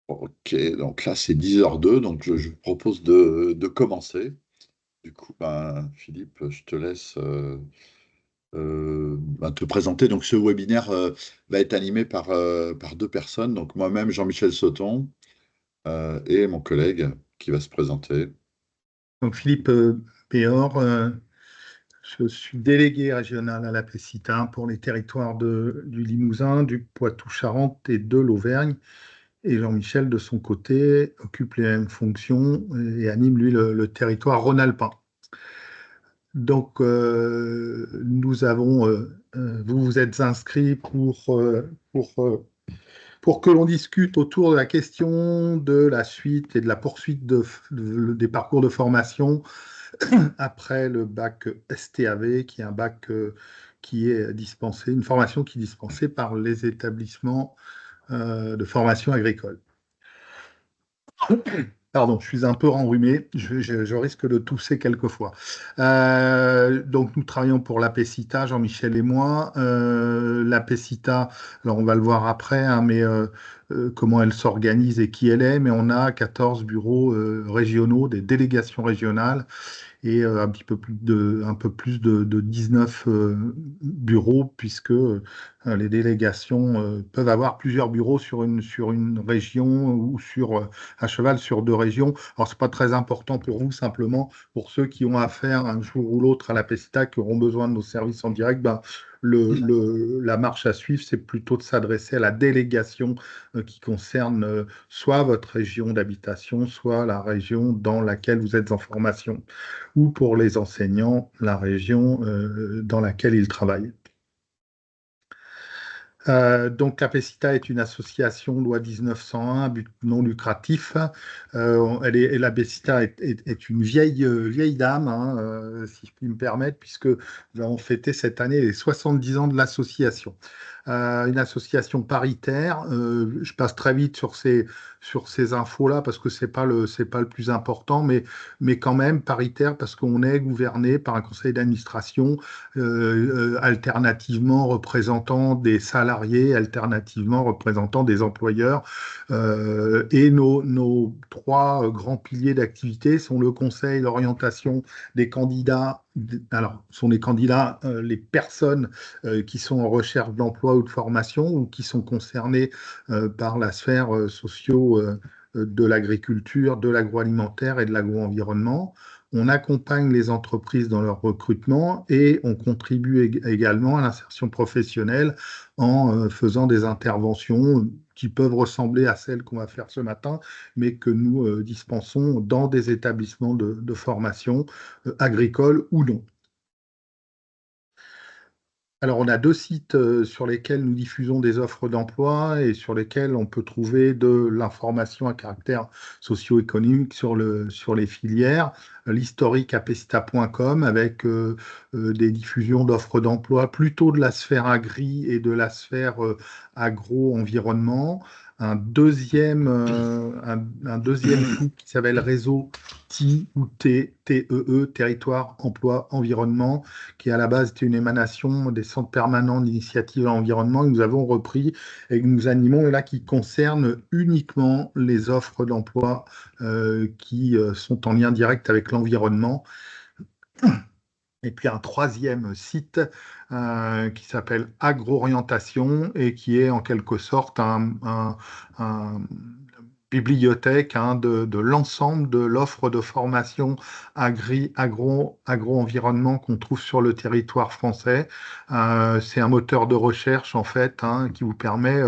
Ok, donc là c'est 10h02, donc je vous propose de commencer. Du coup, ben, Philippe, je te laisse te présenter. Donc ce webinaire va être animé par deux personnes, donc moi-même, Jean-Michel Sauton, et mon collègue qui va se présenter. Donc Philippe Péor, je suis délégué régional à la PECITA pour les territoires du Limousin, du Poitou-Charentes et de l'Auvergne. Et Jean-Michel, de son côté, occupe les mêmes fonctions et anime, lui, le territoire rhône-alpin. Donc, vous vous êtes inscrits pour que l'on discute autour de la question de la suite et de la poursuite des parcours de formation après le bac STAV, qui est un bac qui est dispensé, une formation qui est dispensée par les établissements de formation agricole. Pardon, je suis un peu enrhumé, je risque de tousser quelquefois. Donc, nous travaillons pour la PECITA, Jean-Michel et moi. La PECITA, alors on va le voir après, hein, mais comment elle s'organise et qui elle est, mais on a 14 bureaux régionaux, des délégations régionales et un peu plus de 19 bureaux, puisque les délégations peuvent avoir plusieurs bureaux sur une région ou à cheval sur deux régions. Alors, c'est pas très important pour vous, simplement pour ceux qui ont affaire un jour ou l'autre à la PESTA, qui auront besoin de nos services en direct, ben, la marche à suivre, c'est plutôt de s'adresser à la délégation qui concerne soit votre région d'habitation, soit la région dans laquelle vous êtes en formation, ou pour les enseignants, la région dans laquelle ils travaillent. Donc, Capacita est une association loi 1901, but non lucratif. La Capacita est une vieille dame, hein, si je puis me permettre, puisque nous avons fêté cette année les 70 ans de l'association. Une association paritaire. Je passe très vite sur ces infos-là parce que c'est pas le plus important, mais quand même paritaire parce qu'on est gouverné par un conseil d'administration alternativement représentant des salariés, alternativement représentant des employeurs. Et nos trois grands piliers d'activité sont le conseil d'orientation des candidats. Alors, sont les candidats, les personnes qui sont en recherche d'emploi ou de formation ou qui sont concernées par la sphère de l'agriculture, de l'agroalimentaire et de l'agroenvironnement. On accompagne les entreprises dans leur recrutement et on contribue également à l'insertion professionnelle en faisant des interventions qui peuvent ressembler à celles qu'on va faire ce matin, mais que nous dispensons dans des établissements de formation agricoles ou non. Alors, on a deux sites sur lesquels nous diffusons des offres d'emploi et sur lesquels on peut trouver de l'information à caractère socio-économique sur les filières. L'historique apesta.com avec des diffusions d'offres d'emploi plutôt de la sphère agri et de la sphère agro-environnement. Un deuxième site qui s'appelle Réseau TI ou TEE, Territoire, Emploi, Environnement, qui à la base était une émanation des centres permanents d'initiative à l'environnement que nous avons repris et que nous animons, et là qui concerne uniquement les offres d'emploi qui sont en lien direct avec l'environnement. Et puis un troisième site qui s'appelle Agro-Orientation et qui est en quelque sorte un bibliothèque, hein, de l'ensemble de l'offre de formation agro-environnement qu'on trouve sur le territoire français. C'est un moteur de recherche en fait, hein, qui vous permet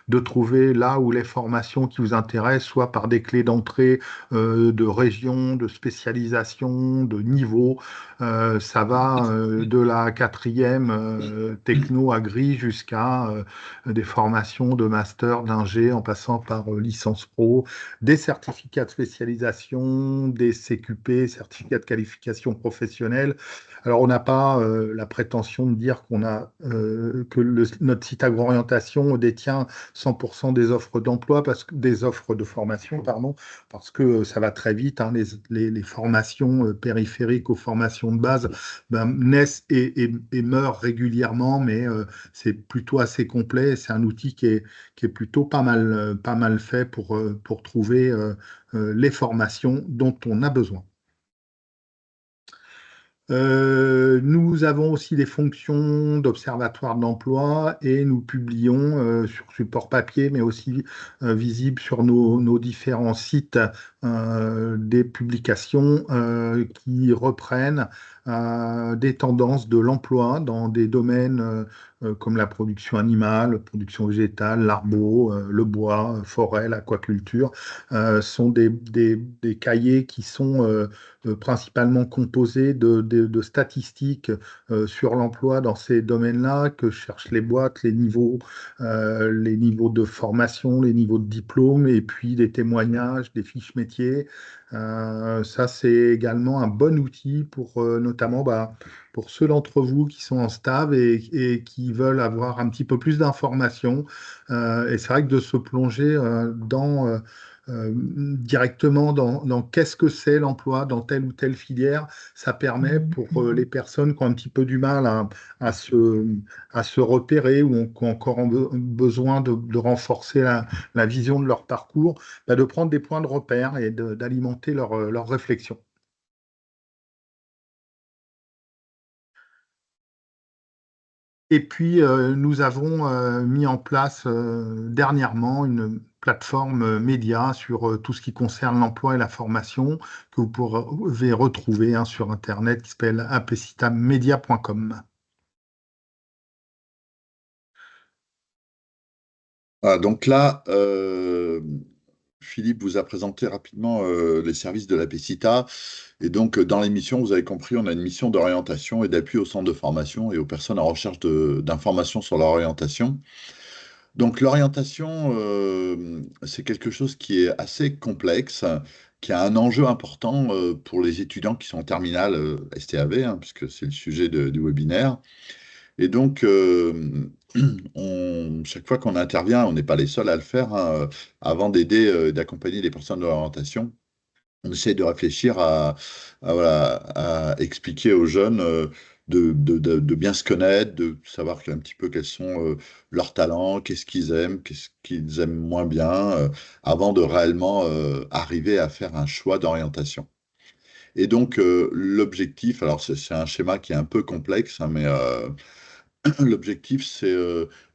de trouver là où les formations qui vous intéressent, soit par des clés d'entrée de région, de spécialisation, de niveau. Ça va de la quatrième techno-agri jusqu'à des formations de master, d'ingé, en passant par licence pro, des certificats de spécialisation, des CQP, certificats de qualification professionnelle. Alors, on n'a pas la prétention de dire notre site agro-orientation détient 100% des offres d'emploi, des offres de formation, pardon, parce que ça va très vite, hein, les formations périphériques aux formations de base ben, naissent et meurent régulièrement, mais c'est plutôt assez complet. C'est un outil qui est plutôt pas mal fait pour trouver les formations dont on a besoin. Nous avons aussi des fonctions d'observatoire de l'emploi et nous publions sur support papier, mais aussi visible sur nos différents sites, des publications qui reprennent des tendances de l'emploi dans des domaines comme la production animale, la production végétale, l'arbo, le bois, forêt, l'aquaculture. Sont des cahiers qui sont principalement composé de statistiques sur l'emploi dans ces domaines-là, que cherchent les boîtes, les niveaux de formation, les niveaux de diplôme, et puis des témoignages, des fiches métiers. Ça, c'est également un bon outil pour notamment pour ceux d'entre vous qui sont en stage et qui veulent avoir un petit peu plus d'informations. Et c'est vrai que de se plonger directement dans qu'est-ce que c'est l'emploi dans telle ou telle filière, ça permet pour les personnes qui ont un petit peu du mal à se, à se repérer ou qui ont encore besoin de renforcer la vision de leur parcours, de prendre des points de repère et d'alimenter leur réflexion. Et puis, nous avons mis en place dernièrement une plateforme média sur tout ce qui concerne l'emploi et la formation que vous pouvez retrouver sur Internet qui s'appelle apecitamedia.com. Ah, donc là, Philippe vous a présenté rapidement les services de la PECITA. Et donc, dans l'émission, vous avez compris, on a une mission d'orientation et d'appui aux centres de formation et aux personnes en recherche d'informations sur leur orientation. Donc, l'orientation, c'est quelque chose qui est assez complexe, qui a un enjeu important pour les étudiants qui sont en terminale STAV, puisque c'est le sujet du webinaire. Et donc, chaque fois qu'on intervient, on n'est pas les seuls à le faire, avant d'aider et d'accompagner les personnes de l'orientation. On essaie de réfléchir voilà, à expliquer aux jeunes de bien se connaître, de savoir un petit peu quels sont leurs talents, qu'est-ce qu'ils aiment moins bien, avant de réellement arriver à faire un choix d'orientation. Et donc, l'objectif, alors c'est un schéma qui est un peu complexe, mais l'objectif, c'est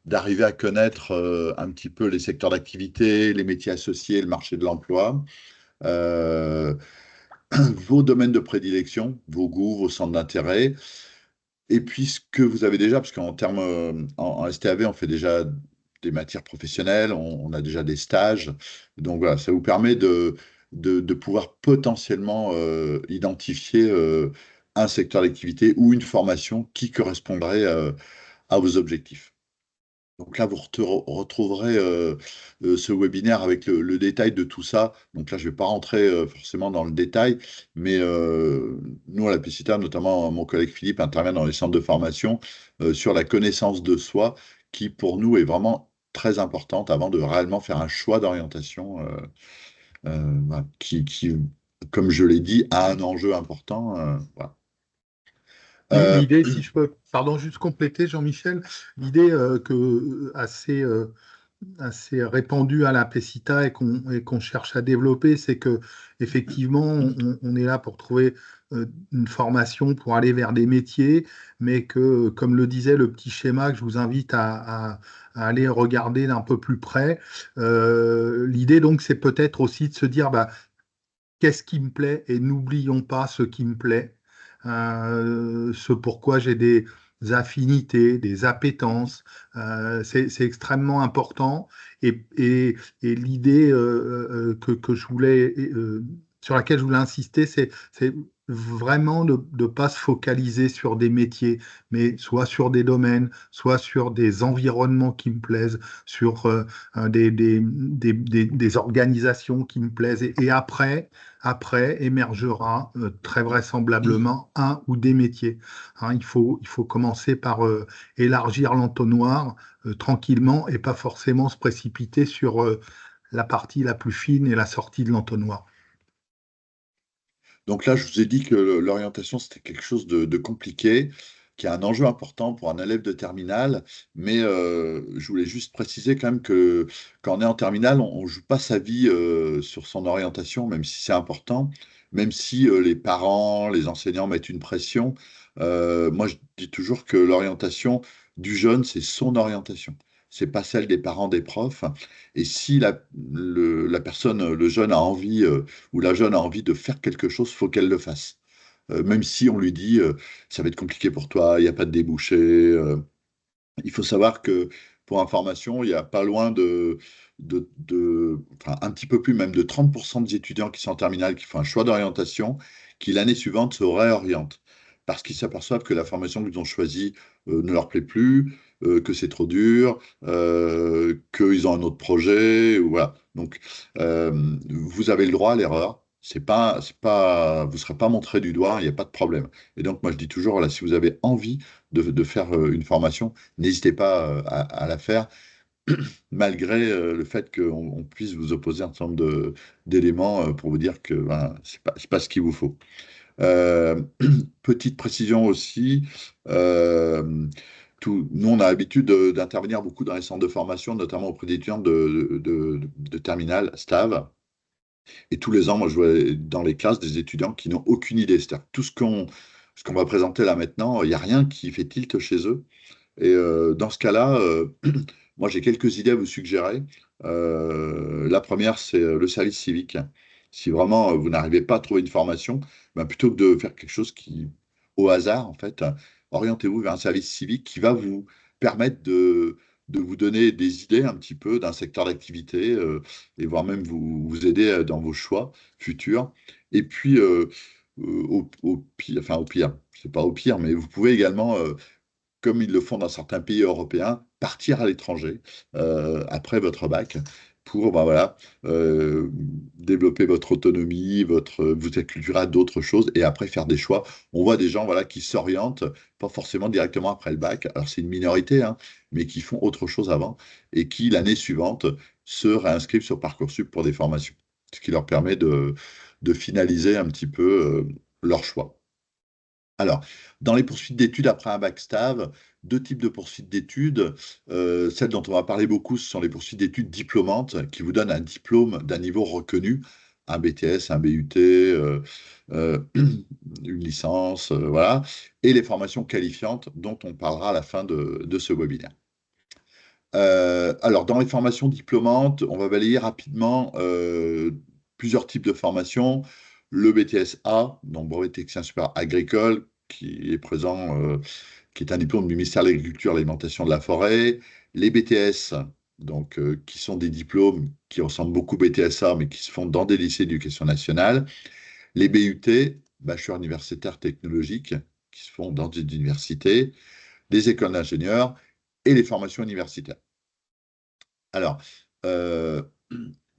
d'arriver à connaître un petit peu les secteurs d'activité, les métiers associés, le marché de l'emploi, euh, vos domaines de prédilection, vos goûts, vos centres d'intérêt, et puis ce que vous avez déjà, parce qu'en termes en STAV, on fait déjà des matières professionnelles, on a déjà des stages, donc voilà, ça vous permet de pouvoir potentiellement identifier un secteur d'activité ou une formation qui correspondrait à vos objectifs. Donc là, vous retrouverez ce webinaire avec le détail de tout ça. Donc là, je ne vais pas rentrer forcément dans le détail, mais nous, à la PCTA, notamment mon collègue Philippe, intervient dans les centres de formation sur la connaissance de soi, qui pour nous est vraiment très importante avant de réellement faire un choix d'orientation voilà, qui, comme je l'ai dit, a un enjeu important. Voilà. L'idée, si je peux, pardon, juste compléter, Jean-Michel, l'idée assez répandue à la PECITA et qu'on cherche à développer, c'est que effectivement, on est là pour trouver une formation pour aller vers des métiers, mais que, comme le disait le petit schéma que je vous invite à aller regarder d'un peu plus près, l'idée donc, c'est peut-être aussi de se dire, qu'est-ce qui me plaît et n'oublions pas ce qui me plaît, ce pourquoi j'ai des affinités, des appétences. C'est extrêmement important. Et l'idée que je voulais, sur laquelle je voulais insister, c'est vraiment de ne pas se focaliser sur des métiers, mais soit sur des domaines, soit sur des environnements qui me plaisent, sur des organisations qui me plaisent. Et après émergera très vraisemblablement un ou des métiers. Il faut commencer par élargir l'entonnoir tranquillement et pas forcément se précipiter sur la partie la plus fine et la sortie de l'entonnoir. Donc là, je vous ai dit que l'orientation, c'était quelque chose de compliqué. qui est un enjeu important pour un élève de terminale, mais je voulais juste préciser quand même que quand on est en terminale, on ne joue pas sa vie sur son orientation, même si c'est important, même si les parents, les enseignants mettent une pression. Moi, je dis toujours que l'orientation du jeune, c'est son orientation. C'est pas celle des parents, des profs. Et si la personne, le jeune a envie ou la jeune a envie de faire quelque chose, faut qu'elle le fasse. Même si on lui dit ça va être compliqué pour toi, il n'y a pas de débouché. Il faut savoir que pour information, il y a pas loin enfin, un petit peu plus même de 30% des étudiants qui sont en terminale qui font un choix d'orientation, qui l'année suivante se réorientent parce qu'ils s'aperçoivent que la formation qu'ils ont choisie ne leur plaît plus, que c'est trop dur, qu'ils ont un autre projet, voilà. Donc, vous avez le droit à l'erreur. Vous ne serez pas montré du doigt, il n'y a pas de problème. Et donc, moi, je dis toujours, voilà, si vous avez envie de faire une formation, n'hésitez pas à la faire, malgré le fait qu'on puisse vous opposer un certain nombre d'éléments pour vous dire que ben, c'est pas ce qu'il vous faut. Euh, Petite précision aussi, euh, nous, on a l'habitude d'intervenir beaucoup dans les centres de formation, notamment auprès d'étudiants de terminale, STAV. Et tous les ans, moi, je vois dans les classes des étudiants qui n'ont aucune idée. C'est-à-dire que ce qu'on va présenter là maintenant, il n'y a rien qui fait tilt chez eux. Et dans ce cas-là, moi j'ai quelques idées à vous suggérer. La première, c'est le service civique. Si vraiment vous n'arrivez pas à trouver une formation, ben, plutôt que de faire quelque chose qui, au hasard, en fait, orientez-vous vers un service civique qui va vous permettre de vous donner des idées un petit peu d'un secteur d'activité et voire même vous aider dans vos choix futurs. Et puis, au pire, c'est pas au pire, mais vous pouvez également comme ils le font dans certains pays européens, partir à l'étranger après votre bac pour ben voilà, développer votre autonomie, vous acculturer à d'autres choses et après faire des choix. On voit des gens voilà, qui s'orientent, pas forcément directement après le bac, alors c'est une minorité, hein, mais qui font autre chose avant et qui, l'année suivante, se réinscrivent sur Parcoursup pour des formations, ce qui leur permet de finaliser un petit peu leur choix. Alors, dans les poursuites d'études après un bac STAV, deux types de poursuites d'études. Celles dont on va parler beaucoup, ce sont les poursuites d'études diplômantes qui vous donnent un diplôme d'un niveau reconnu, un BTS, un BUT, une licence, voilà, et les formations qualifiantes dont on parlera à la fin de ce webinaire. Alors, dans les formations diplômantes, on va balayer rapidement plusieurs types de formations. Le BTS A, donc brevet technicien supérieur agricole, qui est présent, qui est un diplôme du ministère de l'Agriculture, de l'Alimentation et de la Forêt. Les BTS, donc, qui sont des diplômes qui ressemblent beaucoup au BTSA, mais qui se font dans des lycées d'éducation nationale. Les BUT, bachelor universitaire technologique, qui se font dans des universités. Les écoles d'ingénieurs et les formations universitaires. Alors, euh,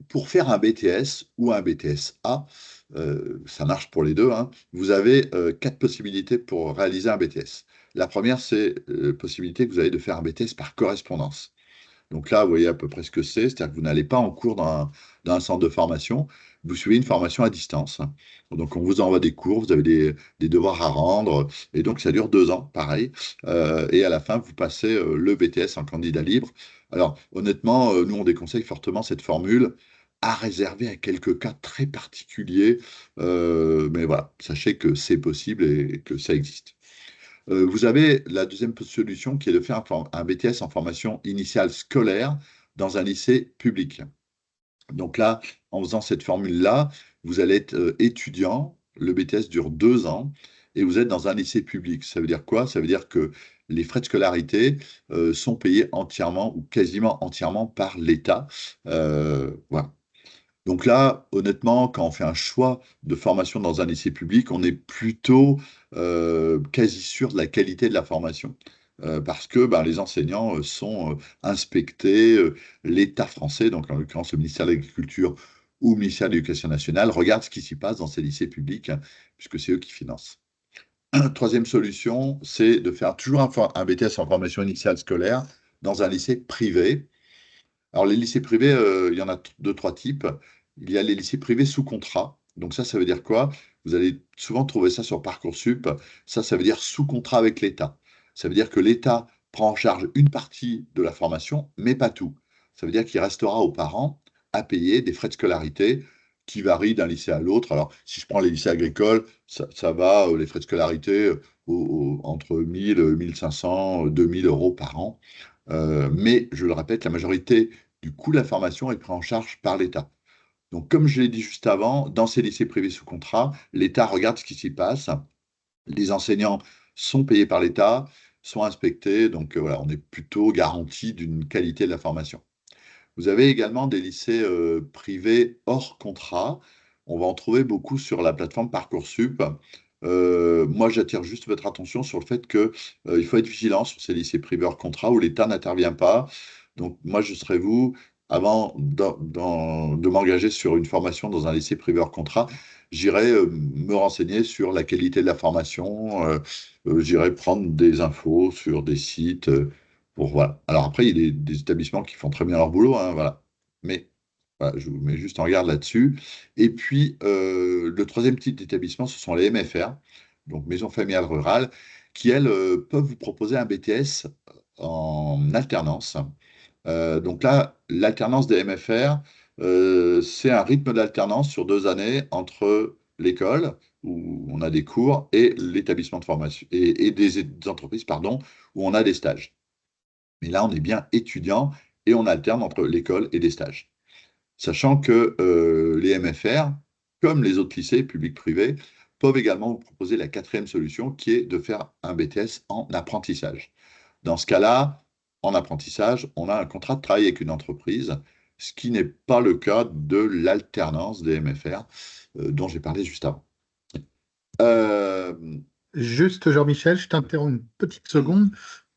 pour faire un BTS ou un BTS A, ça marche pour les deux, hein, vous avez quatre possibilités pour réaliser un BTS. La première, c'est la possibilité que vous avez de faire un BTS par correspondance. Donc là, vous voyez à peu près ce que c'est-à-dire que vous n'allez pas en cours dans un centre de formation, vous suivez une formation à distance. Donc on vous envoie des cours, vous avez des devoirs à rendre, et donc ça dure 2 ans, pareil. Et à la fin, vous passez le BTS en candidat libre. Alors honnêtement, nous on déconseille fortement cette formule à réserver à quelques cas très particuliers. Mais voilà, sachez que c'est possible et que ça existe. Vous avez la deuxième solution qui est de faire un BTS en formation initiale scolaire dans un lycée public. Donc là, en faisant cette formule-là, vous allez être étudiant, le BTS dure 2 ans, et vous êtes dans un lycée public. Ça veut dire quoi? Ça veut dire que les frais de scolarité sont payés entièrement ou quasiment entièrement par l'État. Voilà. Donc là, honnêtement, quand on fait un choix de formation dans un lycée public, on est plutôt quasi sûr de la qualité de la formation. Parce que ben, les enseignants sont inspectés, l'État français, donc en l'occurrence le ministère de l'Agriculture ou le ministère de l'Éducation nationale, regarde ce qui s'y passe dans ces lycées publics, hein, puisque c'est eux qui financent. Troisième solution, c'est de faire toujours un BTS en formation initiale scolaire dans un lycée privé. Alors, les lycées privés, il y en a deux, trois types. Il y a les lycées privés sous contrat. Donc ça veut dire quoi? Vous allez souvent trouver ça sur Parcoursup. Ça veut dire sous contrat avec l'État. Ça veut dire que l'État prend en charge une partie de la formation, mais pas tout. Ça veut dire qu'il restera aux parents à payer des frais de scolarité qui varient d'un lycée à l'autre. Alors, si je prends les lycées agricoles, ça va, les frais de scolarité, entre 1000, 1500, 2000 euros par an. Mais, je le répète, la majorité du coût de la formation est pris en charge par l'État. Donc, comme je l'ai dit juste avant, dans ces lycées privés sous contrat, l'État regarde ce qui s'y passe. Les enseignants sont payés par l'État, sont inspectés. Donc, voilà, on est plutôt garanti d'une qualité de la formation. Vous avez également des lycées privés hors contrat. On va en trouver beaucoup sur la plateforme Parcoursup. Moi, j'attire juste votre attention sur le fait que il faut être vigilant sur ces lycées privés hors contrat où l'État n'intervient pas. Donc, moi, je serais vous, avant de m'engager sur une formation dans un lycée privé hors contrat, j'irai me renseigner sur la qualité de la formation. J'irai prendre des infos sur des sites. Voilà. Alors après, il y a des établissements qui font très bien leur boulot, hein, voilà. Mais voilà, je vous mets juste en garde là-dessus. Et puis, le troisième type d'établissement, ce sont les MFR, donc maisons familiales rurales, qui, elles, peuvent vous proposer un BTS en alternance. Donc là, l'alternance des MFR, c'est un rythme d'alternance sur 2 années entre l'école, où on a des cours, et l'établissement de formation, et des entreprises, pardon, où on a des stages. Mais là, on est bien étudiant et on alterne entre l'école et des stages. Sachant que les MFR, comme les autres lycées publics-privés, peuvent également vous proposer la quatrième solution qui est de faire un BTS en apprentissage. Dans ce cas-là, en apprentissage, on a un contrat de travail avec une entreprise, ce qui n'est pas le cas de l'alternance des MFR dont j'ai parlé juste avant. Euh, Juste, Jean-Michel, je t'interromps une petite seconde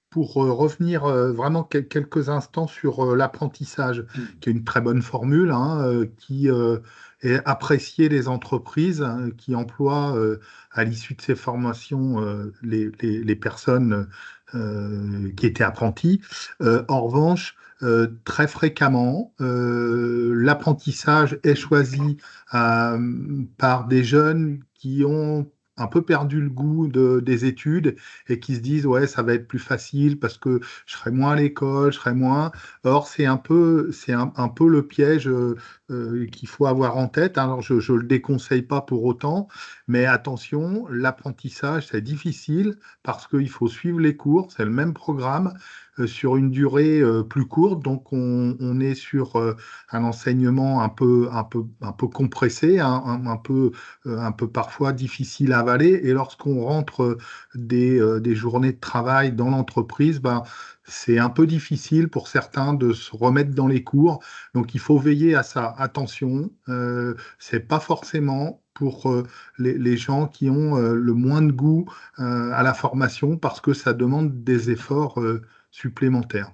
pour revenir vraiment quelques instants sur l'apprentissage, qui est une très bonne formule, hein, qui est appréciée des entreprises qui emploient à l'issue de ces formations les personnes qui étaient apprentis. En revanche, très fréquemment, l'apprentissage est choisi par des jeunes qui ont un peu perdu le goût des études et qui se disent ouais ça va être plus facile parce que je serai moins à l'école, je serai moins. Or un peu le piège qu'il faut avoir en tête. Alors je le déconseille pas pour autant, mais attention, l'apprentissage c'est difficile parce qu'il faut suivre les cours, c'est le même programme sur une durée plus courte, donc on est sur un enseignement un peu compressé, hein, un peu parfois difficile à avaler. Et lorsqu'on rentre des journées de travail dans l'entreprise, ben, c'est un peu difficile pour certains de se remettre dans les cours. Donc il faut veiller à ça. Attention, c'est pas forcément pour les gens qui ont le moins de goût à la formation parce que ça demande des efforts supplémentaires.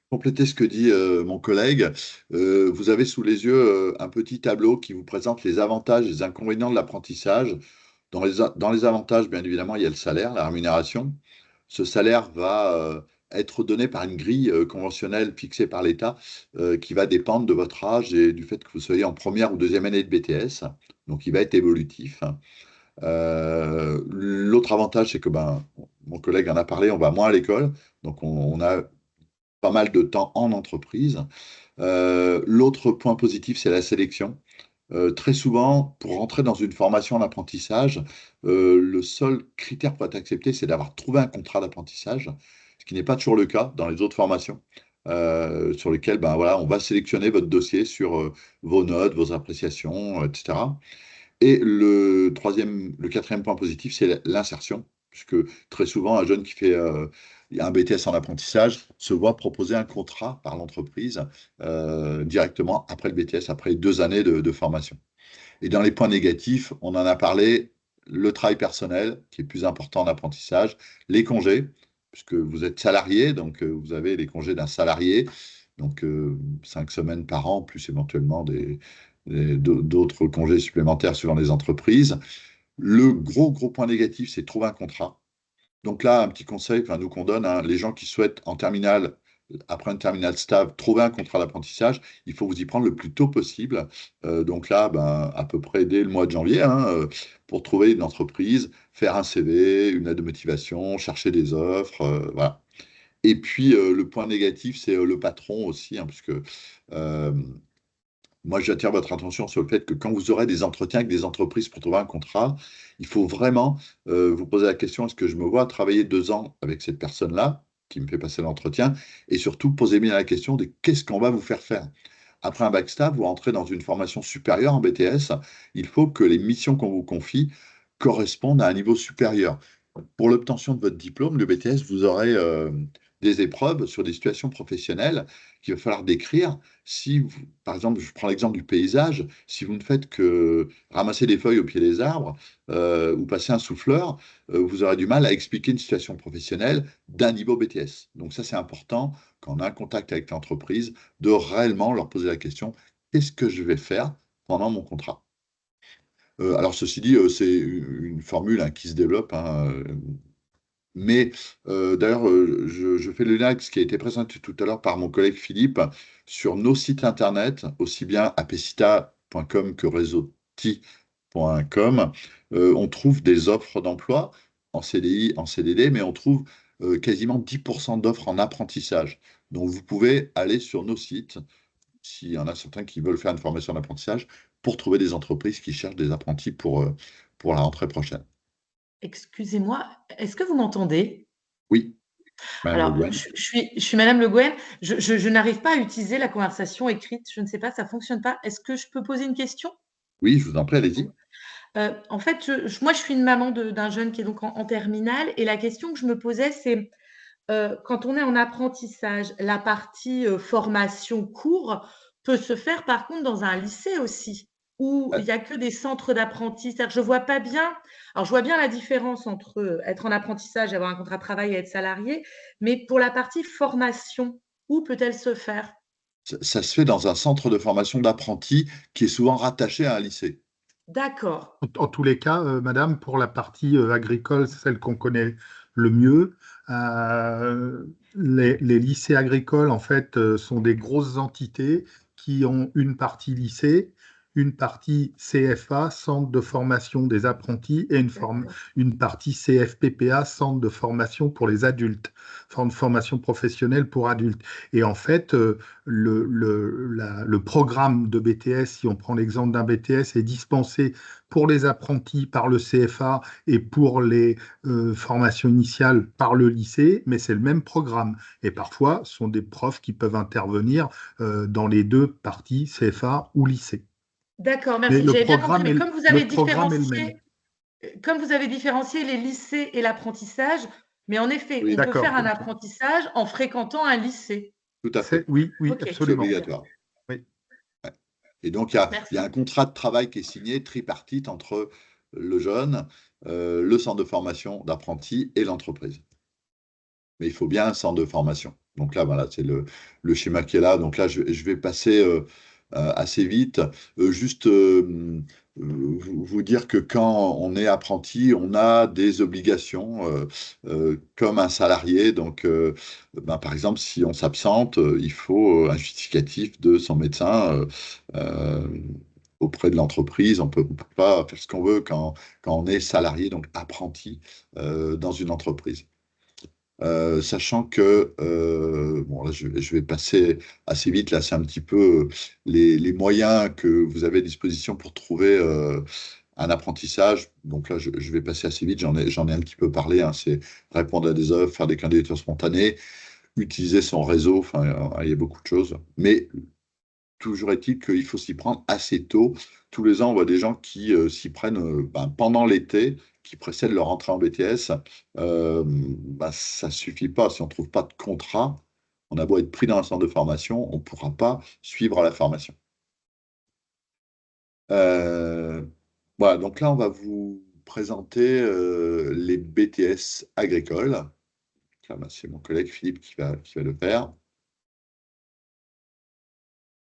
Compléter ce que dit mon collègue, vous avez sous les yeux un petit tableau qui vous présente les avantages et les inconvénients de l'apprentissage. Dans les avantages, bien évidemment, il y a le salaire, la rémunération. Ce salaire va être donné par une grille conventionnelle fixée par l'État qui va dépendre de votre âge et du fait que vous soyez en première ou deuxième année de BTS. Donc, il va être évolutif. L'autre avantage, c'est que mon collègue en a parlé, on va moins à l'école. Donc, on a pas mal de temps en entreprise. L'autre point positif, c'est la sélection. Très souvent, pour rentrer dans une formation en apprentissage, le seul critère pour être accepté, c'est d'avoir trouvé un contrat d'apprentissage, ce qui n'est pas toujours le cas dans les autres formations, sur lesquelles voilà, on va sélectionner votre dossier sur vos notes, vos appréciations, etc. Et le quatrième point positif, c'est l'insertion, puisque très souvent, un jeune qui fait un BTS en apprentissage se voit proposer un contrat par l'entreprise directement après le BTS, après 2 années de formation. Et dans les points négatifs, on en a parlé, le travail personnel, qui est plus important en apprentissage, les congés, puisque vous êtes salarié, donc vous avez les congés d'un salarié, donc 5 semaines par an, plus éventuellement d'autres congés supplémentaires suivant les entreprises. Le gros point négatif, c'est de trouver un contrat. Donc là, un petit conseil, enfin, nous qu'on donne, hein, les gens qui souhaitent en terminale après un terminal stable, trouver un contrat d'apprentissage, il faut vous y prendre le plus tôt possible. Donc là, ben, à peu près dès le mois de janvier, hein, pour trouver une entreprise, faire un CV, une lettre de motivation, chercher des offres, voilà. Et puis, le point négatif, c'est le patron aussi, hein, puisque euh, moi, j'attire votre attention sur le fait que quand vous aurez des entretiens avec des entreprises pour trouver un contrat, il faut vraiment vous poser la question, est-ce que je me vois travailler 2 ans avec cette personne-là qui me fait passer l'entretien? Et surtout, posez bien la question de qu'est-ce qu'on va vous faire faire? Après un backstab, vous entrez dans une formation supérieure en BTS, il faut que les missions qu'on vous confie correspondent à un niveau supérieur. Pour l'obtention de votre diplôme, le BTS, vous aurez des épreuves sur des situations professionnelles qu'il va falloir décrire. Si vous- Par exemple, je prends l'exemple du paysage, si vous ne faites que ramasser des feuilles au pied des arbres ou passer un souffleur, vous aurez du mal à expliquer une situation professionnelle d'un niveau BTS. Donc ça, c'est important quand on a un contact avec l'entreprise de réellement leur poser la question, qu'est-ce que je vais faire pendant mon contrat? Alors, ceci dit, c'est une formule hein, qui se développe, hein, mais d'ailleurs, je fais le lien avec ce qui a été présenté tout à l'heure par mon collègue Philippe sur nos sites internet, aussi bien apecita.com que réseauti.com. On trouve des offres d'emploi en CDI, en CDD, mais on trouve quasiment 10% d'offres en apprentissage. Donc, vous pouvez aller sur nos sites, s'il y en a certains qui veulent faire une formation d'apprentissage, pour trouver des entreprises qui cherchent des apprentis pour la rentrée prochaine. Excusez-moi, est-ce que vous m'entendez? Oui, Madame Le Alors, Guen. je suis Madame Le Guen. Je n'arrive pas à utiliser la conversation écrite. Je ne sais pas, ça fonctionne pas. Est-ce que je peux poser une question? Oui, je vous en prie, allez-y. En fait, moi, je suis une maman d'un jeune qui est donc en terminale, et la question que je me posais, c'est quand on est en apprentissage, la partie formation cours peut se faire par contre dans un lycée aussi, où il Euh, n'y a que des centres d'apprentissage. Je vois pas bien. Alors, je vois bien la différence entre être en apprentissage, avoir un contrat de travail et être salarié, mais pour la partie formation, où peut-elle se faire? ça se fait dans un centre de formation d'apprentis qui est souvent rattaché à un lycée. D'accord. En tous les cas, madame, pour la partie agricole, c'est celle qu'on connaît le mieux. Les lycées agricoles, en fait, sont des grosses entités qui ont une partie lycée, une partie CFA, centre de formation des apprentis, et D'accord. une partie CFPPA, centre de formation pour les adultes, centre de formation professionnelle pour adultes. Et en fait, le programme de BTS, si on prend l'exemple d'un BTS, est dispensé pour les apprentis par le CFA et pour les formations initiales par le lycée, mais c'est le même programme. Et parfois, ce sont des profs qui peuvent intervenir dans les deux parties, CFA ou lycée. D'accord, Mais merci. J'avais bien compris. Mais le programme est le même. comme vous avez différencié les lycées et l'apprentissage, mais en effet, Oui, on peut faire D'accord. un apprentissage en fréquentant un lycée. tout à fait. Oui, oui, OK, C'est absolument. très bien. obligatoire. Oui. Ouais. Et donc, il y a un Merci. contrat de travail qui est signé tripartite entre le jeune, le centre de formation d'apprentis et l'entreprise. Mais il faut bien un centre de formation. Donc là, voilà, c'est le schéma qui est là. Donc là, je vais passer assez vite. Juste vous dire que quand on est apprenti, on a des obligations comme un salarié. Donc, ben, par exemple, si on s'absente, il faut un justificatif de son médecin. Euh, auprès de l'entreprise, on peut pas faire ce qu'on veut quand on est salarié, donc apprenti dans une entreprise. Sachant que, bon, là, je vais passer assez vite, là, c'est un petit peu les moyens que vous avez à disposition pour trouver un apprentissage. Donc là, je vais passer assez vite, j'en ai un petit peu parlé, hein, c'est répondre à des offres, faire des candidatures spontanées, utiliser son réseau, enfin, il y a beaucoup de choses. Mais toujours est-il qu'il faut s'y prendre assez tôt. Tous les ans, on voit des gens qui s'y prennent ben, pendant l'été, qui précèdent leur entrée en BTS. Ben, ça ne suffit pas. Si on ne trouve pas de contrat, on a beau être pris dans un centre de formation, on ne pourra pas suivre la formation. Euh, voilà, donc là, on va vous présenter les BTS agricoles. Là, ben, c'est mon collègue Philippe qui va le faire.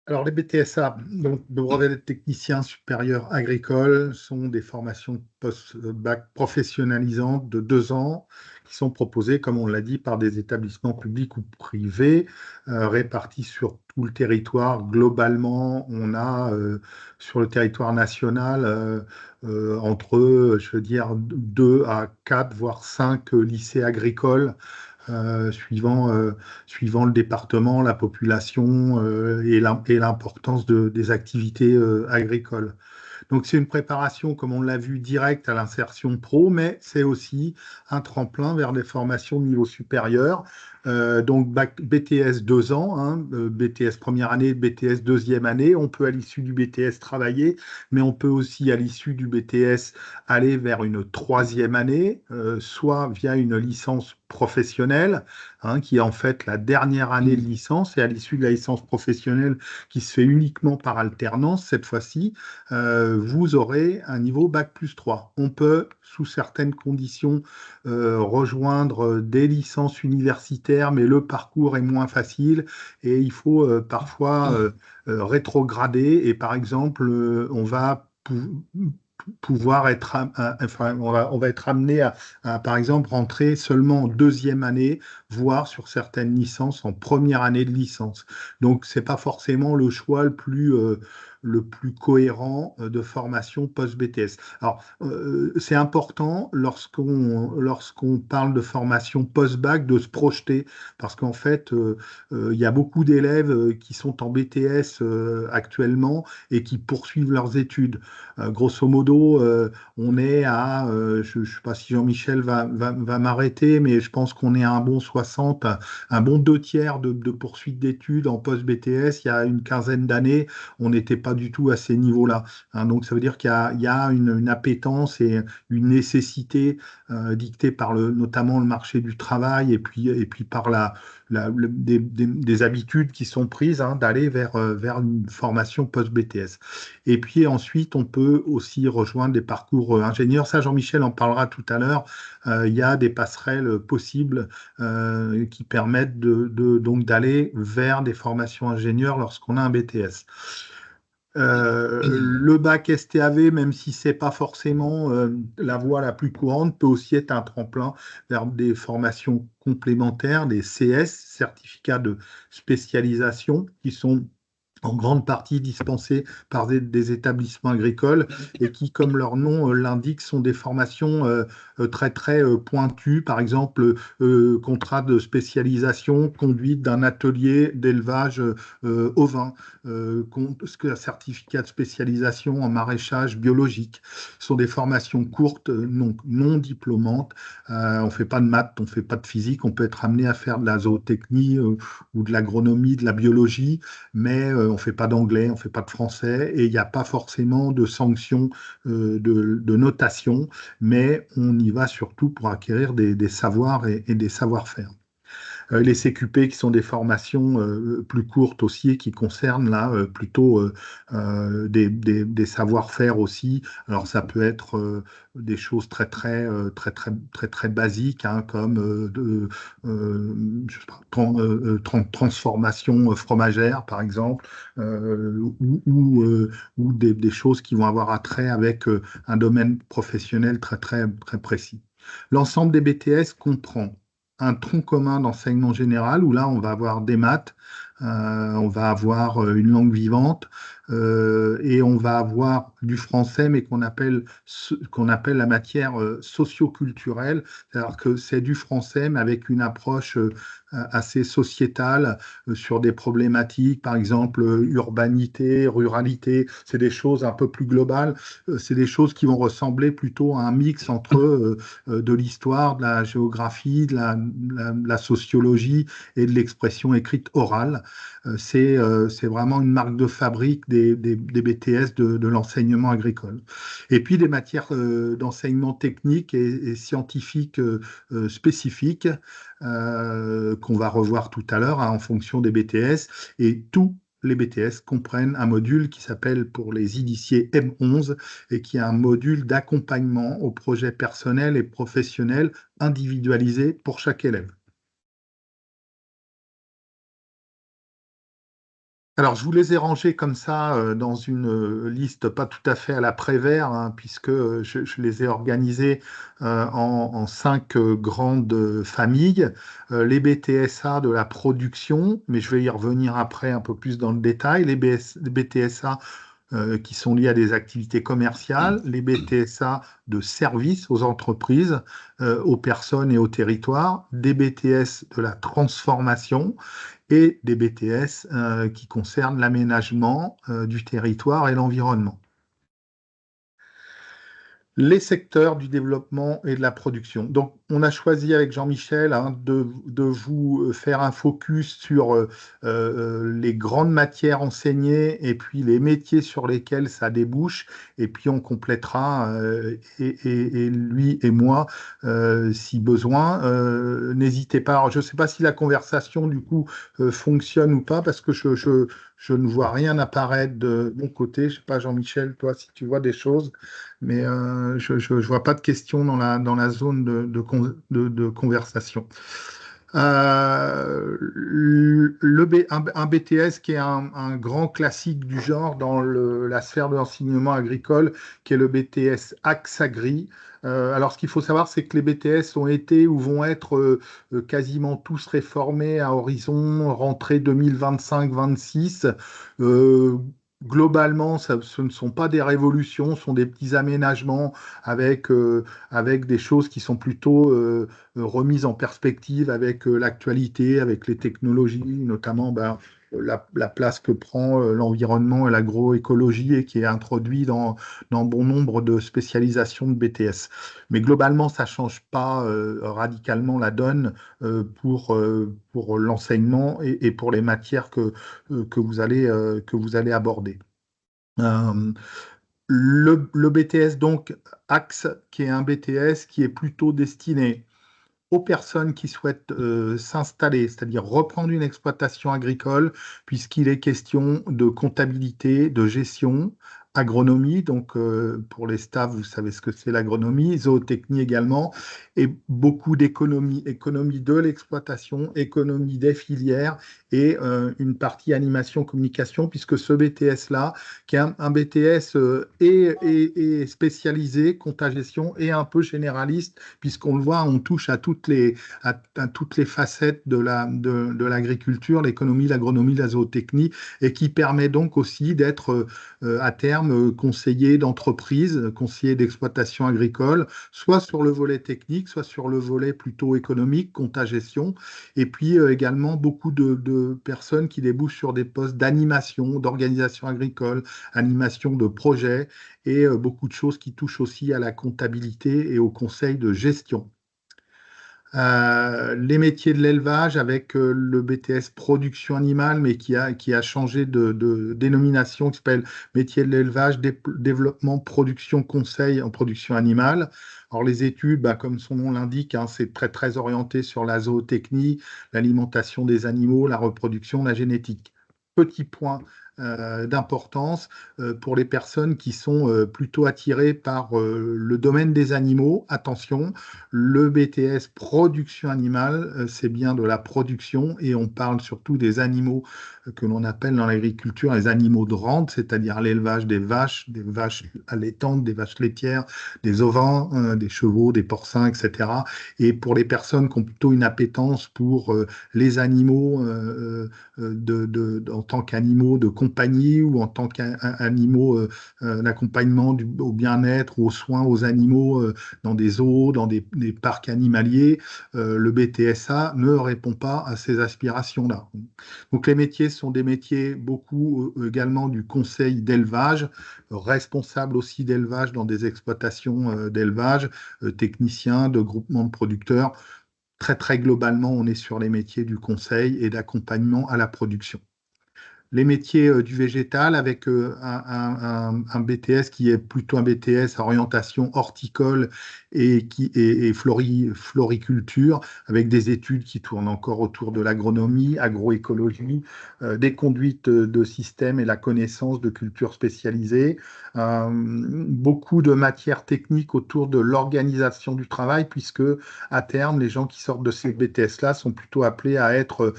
Alors, les BTSA, donc le brevet de technicien supérieur agricole, sont des formations post-bac professionnalisantes de 2 ans qui sont proposées, comme on l'a dit, par des établissements publics ou privés répartis sur tout le territoire. Globalement, on a sur le territoire national entre, je veux dire, 2 à 4, voire 5 lycées agricoles suivant le département, la population et l'importance des activités agricoles. Donc c'est une préparation, comme on l'a vu, directe à l'insertion pro, mais c'est aussi un tremplin vers des formations de niveau supérieur. Donc BTS 2 ans, hein, BTS première année, BTS deuxième année. On peut à l'issue du BTS travailler, mais on peut aussi à l'issue du BTS aller vers une troisième année, soit via une licence professionnelle, hein, qui est en fait la dernière année de licence, et à l'issue de la licence professionnelle qui se fait uniquement par alternance cette fois-ci, vous aurez un niveau Bac plus 3. On peut, sous certaines conditions, rejoindre des licences universitaires, mais le parcours est moins facile et il faut parfois rétrograder. Et par exemple, on va pouvoir être, enfin, on va être amené par exemple, rentrer seulement en deuxième année, voire sur certaines licences en première année de licence. Donc, c'est pas forcément le choix le plus cohérent de formation post-BTS. Alors, c'est important lorsqu'on parle de formation post-bac de se projeter, parce qu'en fait, il y a beaucoup d'élèves qui sont en BTS actuellement et qui poursuivent leurs études. Grosso modo, on est à, je ne sais pas si Jean-Michel va m'arrêter, mais je pense qu'on est à un bon 60, un bon 2 tiers de poursuite d'études en post-BTS. Il y a une quinzaine d'années, on n'était pas du tout à ces niveaux-là, hein. Donc ça veut dire qu'il y a une appétence et une nécessité dictée par notamment le marché du travail et puis par des habitudes qui sont prises, hein, d'aller vers une formation post-BTS. Et puis ensuite, on peut aussi rejoindre des parcours ingénieurs. Ça, Jean-Michel en parlera tout à l'heure. Il y a des passerelles possibles qui permettent donc d'aller vers des formations ingénieurs lorsqu'on a un BTS. Le bac STAV, même si c'est pas forcément la voie la plus courante, peut aussi être un tremplin vers des formations complémentaires, des CS, certificats de spécialisation, qui sont en grande partie dispensés par des établissements agricoles et qui, comme leur nom l'indique, sont des formations très très pointues. Par exemple, contrat de spécialisation, conduite d'un atelier d'élevage ovin, certificat de spécialisation en maraîchage biologique. Ce sont des formations courtes, non diplômantes. On ne fait pas de maths, on ne fait pas de physique. On peut être amené à faire de la zootechnie ou de l'agronomie, de la biologie, mais on ne fait pas d'anglais, on ne fait pas de français, et il n'y a pas forcément de sanctions de notation, mais on y va surtout pour acquérir des savoirs et des savoir-faire. Les CQP qui sont des formations plus courtes aussi et qui concernent là plutôt des savoir-faire aussi. Alors ça peut être des choses très basiques, hein, comme je sais pas, transformation fromagère par exemple, ou des choses qui vont avoir attrait avec un domaine professionnel très précis. L'ensemble des BTS comprend un tronc commun d'enseignement général où là, on va avoir des maths, on va avoir une langue vivante et on va avoir du français, mais qu'on appelle la matière socio-culturelle. C'est-à-dire que c'est du français, mais avec une approche assez sociétale sur des problématiques, par exemple urbanité, ruralité. C'est des choses un peu plus globales. C'est des choses qui vont ressembler plutôt à un mix entre de l'histoire, de la géographie, de la sociologie et de l'expression écrite orale. C'est vraiment une marque de fabrique des BTS de l'enseignement agricole. Et puis des matières d'enseignement technique et scientifique spécifiques qu'on va revoir tout à l'heure, hein, en fonction des BTS. Et tous les BTS comprennent un module qui s'appelle pour les initiés M11 et qui est un module d'accompagnement au projet personnel et professionnel individualisé pour chaque élève. Alors, je vous les ai rangés comme ça dans une liste pas tout à fait à la Prévert, hein, puisque je les ai organisés en 5 grandes familles. Les BTSA de la production, mais je vais y revenir après un peu plus dans le détail. Les BTSA qui sont liés à des activités commerciales, les BTSA de services aux entreprises, aux personnes et aux territoires, des BTS de la transformation et des BTS qui concernent l'aménagement du territoire et l'environnement. Les secteurs du développement et de la production. Donc, on a choisi avec Jean-Michel de vous faire un focus sur les grandes matières enseignées et puis les métiers sur lesquels ça débouche. Et puis, on complétera, et lui et moi, si besoin. N'hésitez pas. Alors, je ne sais pas si la conversation, du coup, fonctionne ou pas, parce que je ne vois rien apparaître de mon côté. Je ne sais pas, Jean-Michel, toi, si tu vois des choses. Mais je ne vois pas de questions dans la zone de conversation. Un BTS qui est un grand classique du genre dans la sphère de l'enseignement agricole, qui est le BTS Axagri. Alors, ce qu'il faut savoir, c'est que les BTS ont été ou vont être quasiment tous réformés à horizon rentrée 2025-26. Globalement, ce ne sont pas des révolutions, ce sont des petits aménagements avec des choses qui sont plutôt remises en perspective avec l'actualité, avec les technologies, notamment la place que prend l'environnement et l'agroécologie et qui est introduit dans bon nombre de spécialisations de BTS. Mais globalement, ça ne change pas radicalement la donne pour l'enseignement et pour les matières que vous allez aborder. Euh, le BTS, donc, Axe, qui est un BTS qui est plutôt destiné aux personnes qui souhaitent s'installer, c'est-à-dire reprendre une exploitation agricole, puisqu'il est question de comptabilité, de gestion, agronomie, donc pour les staffs, vous savez ce que c'est l'agronomie, zootechnie également, et beaucoup d'économie, économie de l'exploitation, économie des filières et une partie animation communication, puisque ce BTS-là, qui est un BTS est spécialisé, compta gestion, et un peu généraliste, puisqu'on le voit, on touche à toutes les facettes de l'agriculture, l'économie, l'agronomie, la zootechnie, et qui permet donc aussi d'être à terme conseiller d'entreprise, conseiller d'exploitation agricole, soit sur le volet technique, soit sur le volet plutôt économique, compta gestion, et puis également beaucoup de personnes qui débouchent sur des postes d'animation, d'organisation agricole, animation de projets, et beaucoup de choses qui touchent aussi à la comptabilité et au conseil de gestion. Les métiers de l'élevage avec le BTS production animale, mais qui a changé de dénomination, qui s'appelle métier de l'élevage, développement, production, conseil en production animale. Alors les études, comme son nom l'indique, hein, c'est très très orienté sur la zootechnie, l'alimentation des animaux, la reproduction, la génétique. Petit point d'importance pour les personnes qui sont plutôt attirées par le domaine des animaux. Attention, le BTS production animale, c'est bien de la production et on parle surtout des animaux que l'on appelle dans l'agriculture les animaux de rente, c'est-à-dire l'élevage des vaches allaitantes, des vaches laitières, des ovins, des chevaux, des porcins, etc. Et pour les personnes qui ont plutôt une appétence pour les animaux en tant qu'animaux de compagnie ou en tant qu'animaux d'accompagnement au bien-être ou aux soins aux animaux dans des zoos, dans des parcs animaliers, le BTSA ne répond pas à ces aspirations-là. Donc les métiers sont des métiers beaucoup également du conseil d'élevage, responsable aussi d'élevage dans des exploitations d'élevage, technicien de groupement de producteurs. Très très globalement, on est sur les métiers du conseil et d'accompagnement à la production. Les métiers du végétal avec un BTS qui est plutôt un BTS à orientation horticole et floriculture, avec des études qui tournent encore autour de l'agronomie, agroécologie, des conduites de systèmes et la connaissance de cultures spécialisées, beaucoup de matières techniques autour de l'organisation du travail, puisque à terme, les gens qui sortent de ces BTS-là sont plutôt appelés à être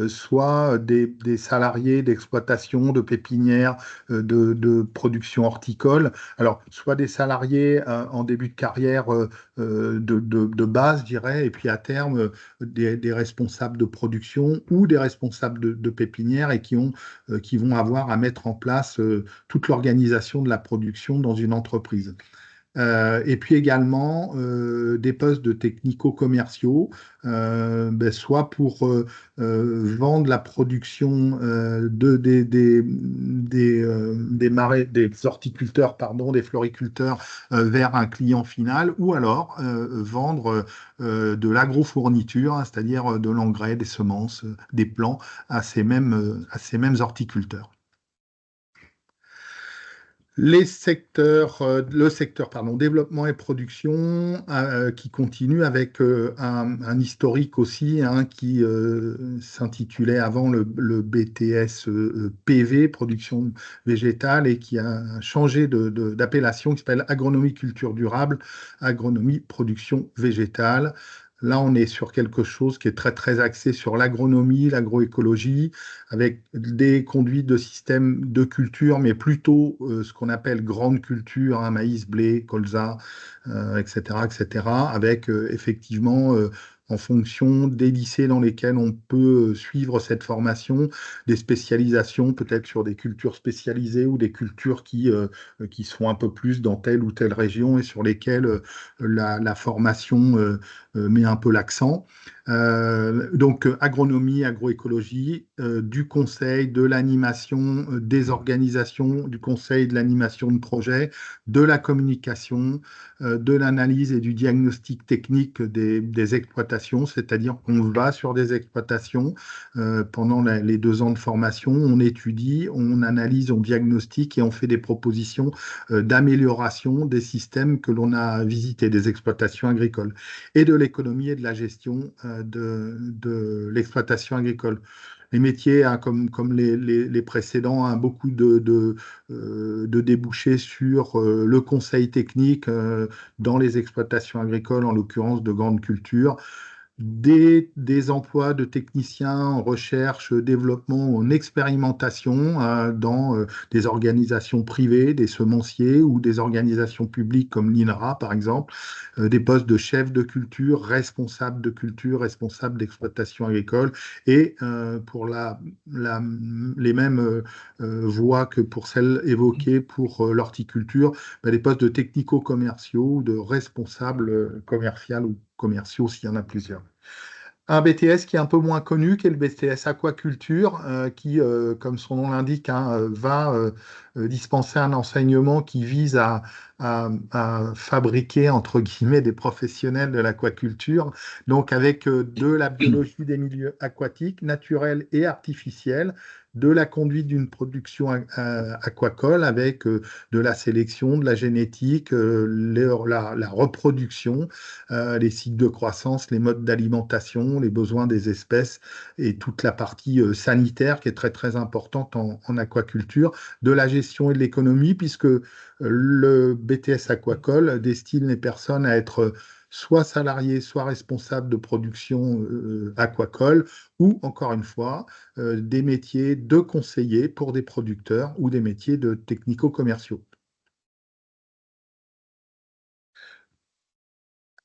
soit des salariés salariés d'exploitation, de pépinière, de production horticole. Alors, soit des salariés en début de carrière de base, je dirais, et puis à terme, des responsables de production ou des responsables de pépinière et qui vont avoir à mettre en place toute l'organisation de la production dans une entreprise. Et puis également des postes de technico-commerciaux, soit pour vendre la production des horticulteurs, pardon, des floriculteurs vers un client final, ou alors vendre de l'agrofourniture, hein, c'est-à-dire de l'engrais, des semences, des plants à ces mêmes horticulteurs. Le secteur, pardon, développement et production qui continue avec un historique aussi hein, qui s'intitulait avant le BTS PV, production végétale, et qui a changé d'appellation, qui s'appelle agronomie culture durable, agronomie production végétale. Là, on est sur quelque chose qui est très, très axé sur l'agronomie, l'agroécologie, avec des conduites de systèmes de culture, mais plutôt ce qu'on appelle grande culture, hein, maïs, blé, colza, etc., etc., avec effectivement, en fonction des lycées dans lesquels on peut suivre cette formation, des spécialisations peut-être sur des cultures spécialisées ou des cultures qui sont un peu plus dans telle ou telle région et sur lesquelles la formation met un peu l'accent. Donc, agronomie, agroécologie, du conseil, de l'animation, des organisations, du conseil, de l'animation de projets, de la communication, de l'analyse et du diagnostic technique des exploitations, c'est-à-dire qu'on va sur des exploitations pendant les 2 ans de formation, on étudie, on analyse, on diagnostique et on fait des propositions d'amélioration des systèmes que l'on a visités, des exploitations agricoles, et de l'économie et de la gestion de l'exploitation agricole. Les métiers, hein, comme les précédents, hein, beaucoup de débouchés sur le conseil technique dans les exploitations agricoles, en l'occurrence de grandes cultures, des emplois de techniciens en recherche, développement, en expérimentation dans des organisations privées, des semenciers ou des organisations publiques comme l'INRA, par exemple, des postes de chef de culture, responsable d'exploitation agricole, et pour les mêmes voies que pour celles évoquées pour l'horticulture, des postes de technico-commerciaux ou de responsables commerciaux s'il y en a plusieurs. Un BTS qui est un peu moins connu, qui est le BTS aquaculture, qui, comme son nom l'indique, hein, va dispenser un enseignement qui vise à fabriquer, entre guillemets, des professionnels de l'aquaculture, donc avec de la biologie des milieux aquatiques, naturels et artificiels, de la conduite d'une production aquacole avec de la sélection, de la génétique, la reproduction, les cycles de croissance, les modes d'alimentation, les besoins des espèces et toute la partie sanitaire qui est très très importante en aquaculture, de la gestion et de l'économie, puisque le BTS aquacole destine les personnes à être soit salariés, soit responsables de production aquacole, ou encore une fois, des métiers de conseillers pour des producteurs ou des métiers de technico-commerciaux.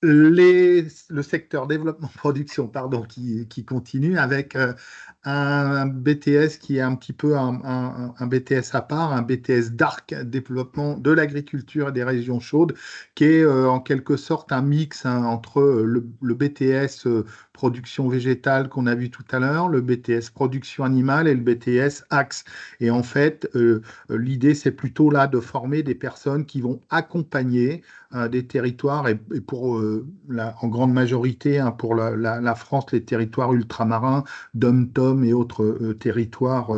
Le secteur développement-production, pardon, qui continue avec un BTS qui est un petit peu un BTS à part, un BTS DARC, développement de l'agriculture et des régions chaudes, qui est en quelque sorte un mix hein, entre le BTS production végétale qu'on a vu tout à l'heure, le BTS production animale et le BTS axe. Et en fait, l'idée, c'est plutôt là de former des personnes qui vont accompagner des territoires et pour en grande majorité hein, pour la France, les territoires ultramarins, DOM-TOM et autres territoires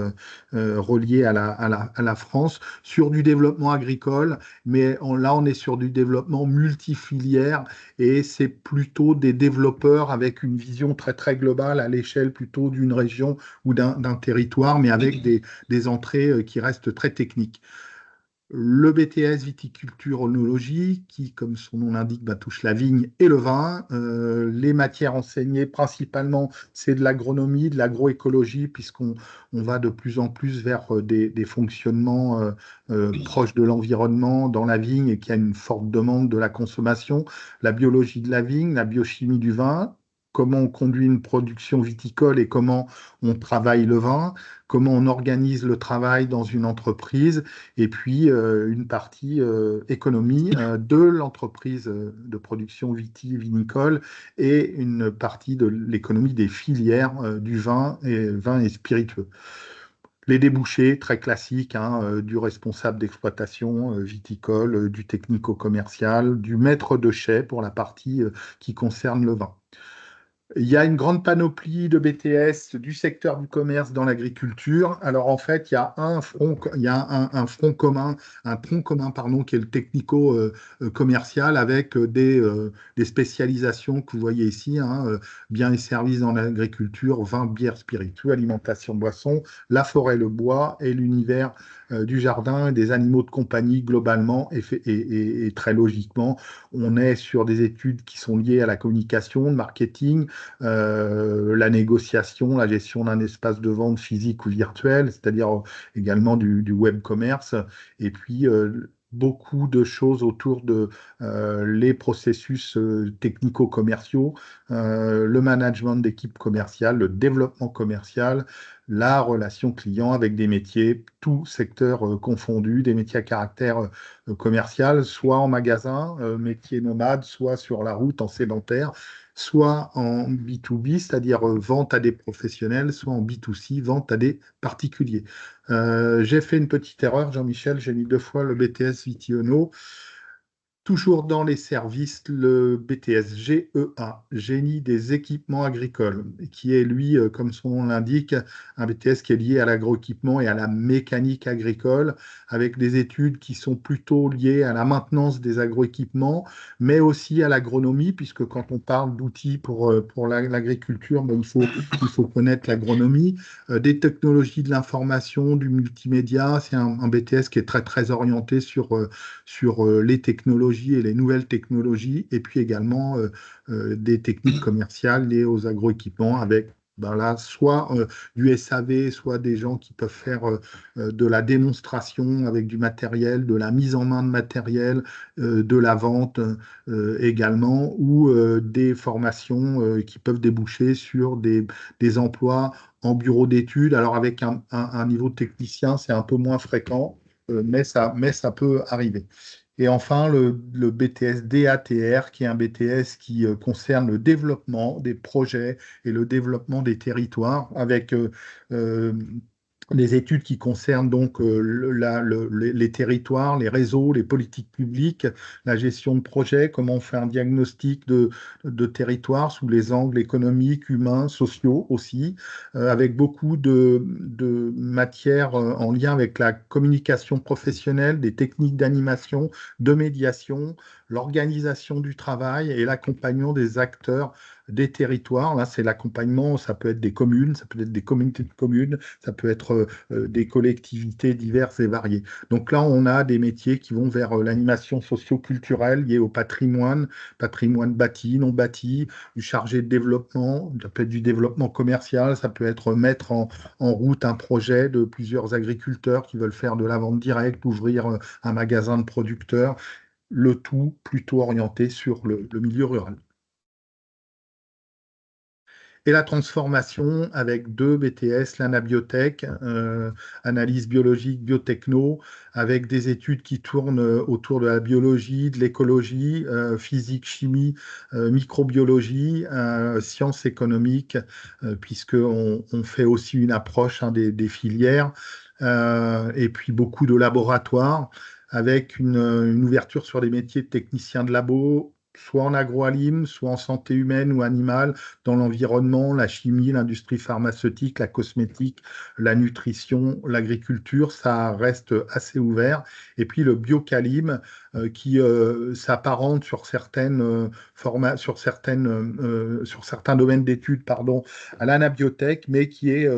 reliés à la France, sur du développement agricole, mais là on est sur du développement multifilière et c'est plutôt des développeurs avec une vision très très globale à l'échelle plutôt d'une région ou d'un territoire, mais avec des entrées qui restent très techniques. Le BTS viticulture œnologie, qui, comme son nom l'indique, touche la vigne et le vin. Les matières enseignées principalement, c'est de l'agronomie, de l'agroécologie, puisqu'on va de plus en plus vers des fonctionnements proches de l'environnement dans la vigne et qu'il y a une forte demande de la consommation. La biologie de la vigne, la biochimie du vin, comment on conduit une production viticole et comment on travaille le vin, comment on organise le travail dans une entreprise et puis une partie économie de l'entreprise de production viticole et une partie de l'économie des filières du vin et spiritueux. Les débouchés, très classiques, hein, du responsable d'exploitation viticole, du technico-commercial, du maître de chai pour la partie qui concerne le vin. Il y a une grande panoplie de BTS du secteur du commerce dans l'agriculture. Alors en fait, il y a un front commun, un tronc commun, pardon, qui est le technico-commercial avec des spécialisations que vous voyez ici, hein, biens et services dans l'agriculture, vin, bière, spiritueux, alimentation, boisson, la forêt, le bois et l'univers du jardin et des animaux de compagnie globalement et très logiquement. On est sur des études qui sont liées à la communication, le marketing, la négociation, la gestion d'un espace de vente physique ou virtuel, c'est-à-dire également du web commerce, et puis beaucoup de choses autour de les processus technico-commerciaux, le management d'équipe commerciale, le développement commercial, la relation client avec des métiers, tout secteur confondu, des métiers à caractère commercial, soit en magasin, métier nomade, soit sur la route en sédentaire, soit en B2B, c'est-à-dire vente à des professionnels, soit en B2C, vente à des particuliers. J'ai fait une petite erreur, Jean-Michel, j'ai mis 2 fois le BTS Vitiono. Toujours dans les services, le BTS GEA, Génie des équipements agricoles, qui est, lui, comme son nom l'indique, un BTS qui est lié à l'agroéquipement et à la mécanique agricole, avec des études qui sont plutôt liées à la maintenance des agroéquipements, mais aussi à l'agronomie, puisque quand on parle d'outils pour l'agriculture, il faut connaître l'agronomie, des technologies de l'information, du multimédia. C'est un BTS qui est très, très orienté sur les technologies et les nouvelles technologies, et puis également des techniques commerciales liées aux agroéquipements avec là, soit du SAV, soit des gens qui peuvent faire de la démonstration avec du matériel, de la mise en main de matériel, de la vente également, ou des formations qui peuvent déboucher sur des emplois en bureau d'études. Alors avec un niveau de technicien, c'est un peu moins fréquent, mais ça peut arriver. Et enfin, le BTS DATR, qui est un BTS qui concerne le développement des projets et le développement des territoires, avec euh, les études qui concernent donc les territoires, les réseaux, les politiques publiques, la gestion de projets, comment on fait un diagnostic de territoire sous les angles économiques, humains, sociaux aussi, avec beaucoup de matières en lien avec la communication professionnelle, des techniques d'animation, de médiation, l'organisation du travail et l'accompagnement des acteurs des territoires. Là, c'est l'accompagnement, ça peut être des communes, ça peut être des communautés de communes, ça peut être des collectivités diverses et variées. Donc là, on a des métiers qui vont vers l'animation socio-culturelle liée au patrimoine, patrimoine bâti, non bâti, du chargé de développement, ça peut être du développement commercial, ça peut être mettre en route un projet de plusieurs agriculteurs qui veulent faire de la vente directe, ouvrir un magasin de producteurs, le tout plutôt orienté sur le milieu rural. Et la transformation avec 2 BTS, l'anabiotech, analyse biologique, biotechno, avec des études qui tournent autour de la biologie, de l'écologie, physique, chimie, microbiologie, sciences économiques, puisqu'on fait aussi une approche des filières, et puis beaucoup de laboratoires, avec une ouverture sur des métiers de technicien de labo, soit en agroalim, soit en santé humaine ou animale, dans l'environnement, la chimie, l'industrie pharmaceutique, la cosmétique, la nutrition, l'agriculture, ça reste assez ouvert. Et puis le biocalim qui s'apparentent sur sur certains domaines d'études, pardon, à l'anabiotech, mais qui est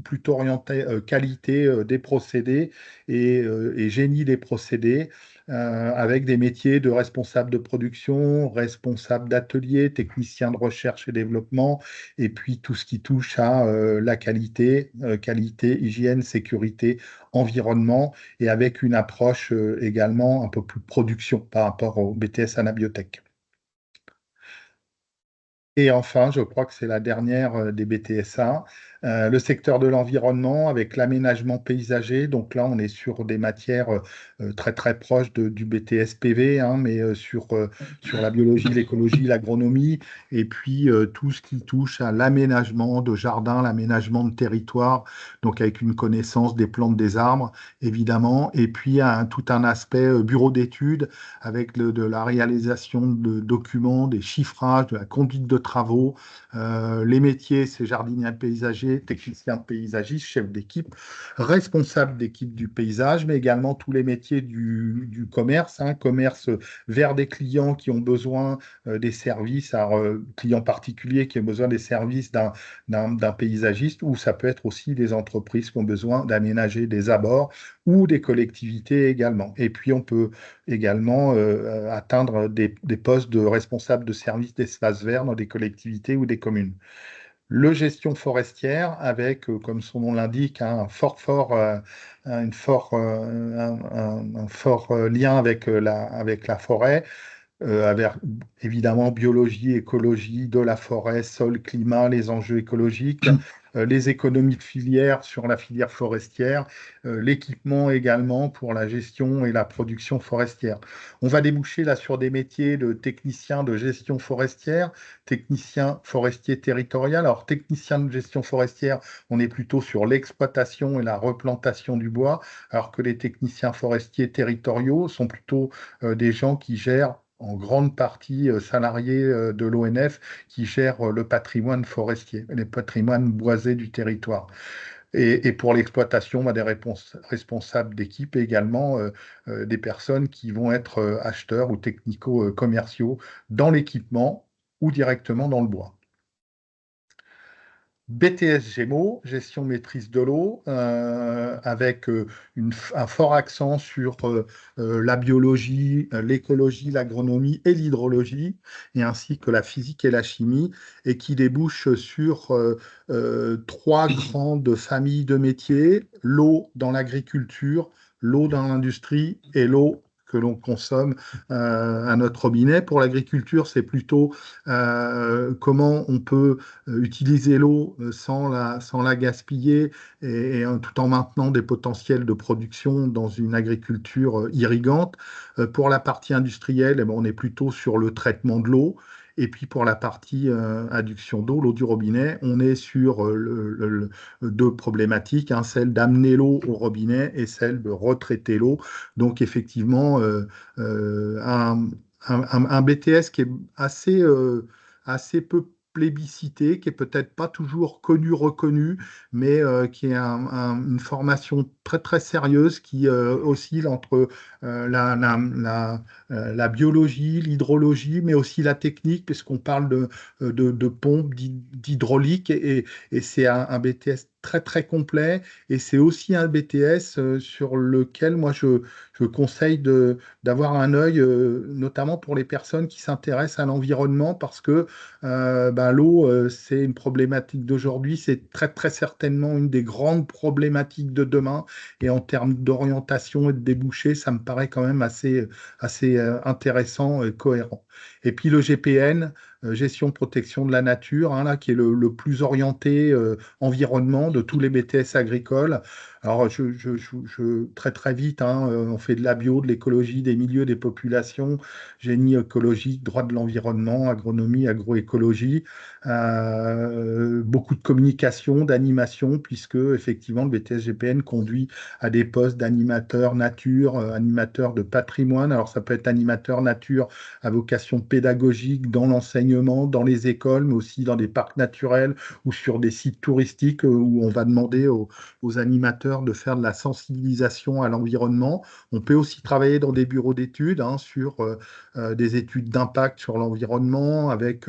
plutôt orienté qualité des procédés et génie des procédés, avec des métiers de responsable de production, responsable d'atelier, technicien de recherche et développement, et puis tout ce qui touche à la qualité, hygiène, sécurité, environnement, et avec une approche également un peu plus production par rapport au BTS Anabiotech. Et enfin, je crois que c'est la dernière des BTSA, le secteur de l'environnement avec l'aménagement paysager. Donc là, on est sur des matières très très proches du BTS PV, hein, mais sur la biologie, l'écologie, l'agronomie, et puis tout ce qui touche à l'aménagement de jardins, l'aménagement de territoire, donc avec une connaissance des plantes des arbres, évidemment, et puis tout un aspect bureau d'études avec de la réalisation de documents, des chiffrages, de la conduite de travaux, les métiers, c'est jardinier paysager, technicien paysagiste, chef d'équipe, responsable d'équipe du paysage, mais également tous les métiers du commerce, hein, commerce vers des clients qui ont besoin des services, alors, clients particuliers qui ont besoin des services d'un paysagiste, ou ça peut être aussi des entreprises qui ont besoin d'aménager des abords ou des collectivités également. Et puis on peut également atteindre des postes de responsable de services d'espaces verts dans des collectivités ou des communes. Le gestion forestière avec, comme son nom l'indique, un fort lien avec avec la forêt, avec évidemment biologie, écologie de la forêt, sol, climat, les enjeux écologiques, les économies de filière sur la filière forestière, l'équipement également pour la gestion et la production forestière. On va déboucher là sur des métiers de technicien de gestion forestière, technicien forestier territorial. Alors, technicien de gestion forestière, on est plutôt sur l'exploitation et la replantation du bois, alors que les techniciens forestiers territoriaux sont plutôt des gens qui gèrent en grande partie salariés de l'ONF qui gèrent le patrimoine forestier, les patrimoines boisés du territoire. Et pour l'exploitation, des responsables d'équipe et également des personnes qui vont être acheteurs ou technico-commerciaux dans l'équipement ou directement dans le bois. BTS Gémeaux, gestion maîtrise de l'eau, avec un fort accent sur la biologie, l'écologie, l'agronomie et l'hydrologie, et ainsi que la physique et la chimie, et qui débouche sur trois grandes familles de métiers: l'eau dans l'agriculture, l'eau dans l'industrie et l'eau que l'on consomme à notre robinet. Pour l'agriculture, c'est plutôt comment on peut utiliser l'eau sans la gaspiller tout en maintenant des potentiels de production dans une agriculture irrigante. Pour la partie industrielle, on est plutôt sur le traitement de l'eau. Et puis pour la partie adduction d'eau, l'eau du robinet, on est sur deux problématiques, hein, celle d'amener l'eau au robinet et celle de retraiter l'eau. Donc effectivement, un BTS qui est assez peu plébiscité, qui est peut-être pas toujours connu, reconnu, mais qui est une formation très très sérieuse qui oscille entre la biologie, l'hydrologie, mais aussi la technique, puisqu'on parle de pompes, d'hydraulique, et c'est un BTS très très complet, et c'est aussi un BTS sur lequel moi je conseille d'avoir un œil, notamment pour les personnes qui s'intéressent à l'environnement, parce que l'eau, c'est une problématique d'aujourd'hui, c'est très très certainement une des grandes problématiques de demain, et en termes d'orientation et de débouchés, ça me paraît quand même assez intéressant et cohérent. Et puis le GPN, gestion protection de la nature, hein, là, qui est le plus orienté environnement de tous les BTS agricoles. Alors, très très vite, hein, on fait de la bio, de l'écologie, des milieux, des populations, génie écologique, droit de l'environnement, agronomie, agroécologie, beaucoup de communication, d'animation, puisque effectivement le BTS GPN conduit à des postes d'animateur nature, animateur de patrimoine. Alors, ça peut être animateur nature à vocation pédagogique dans l'enseignement, dans les écoles, mais aussi dans des parcs naturels ou sur des sites touristiques où on va demander aux animateurs chercheurs de faire de la sensibilisation à l'environnement. On peut aussi travailler dans des bureaux d'études sur des études d'impact sur l'environnement avec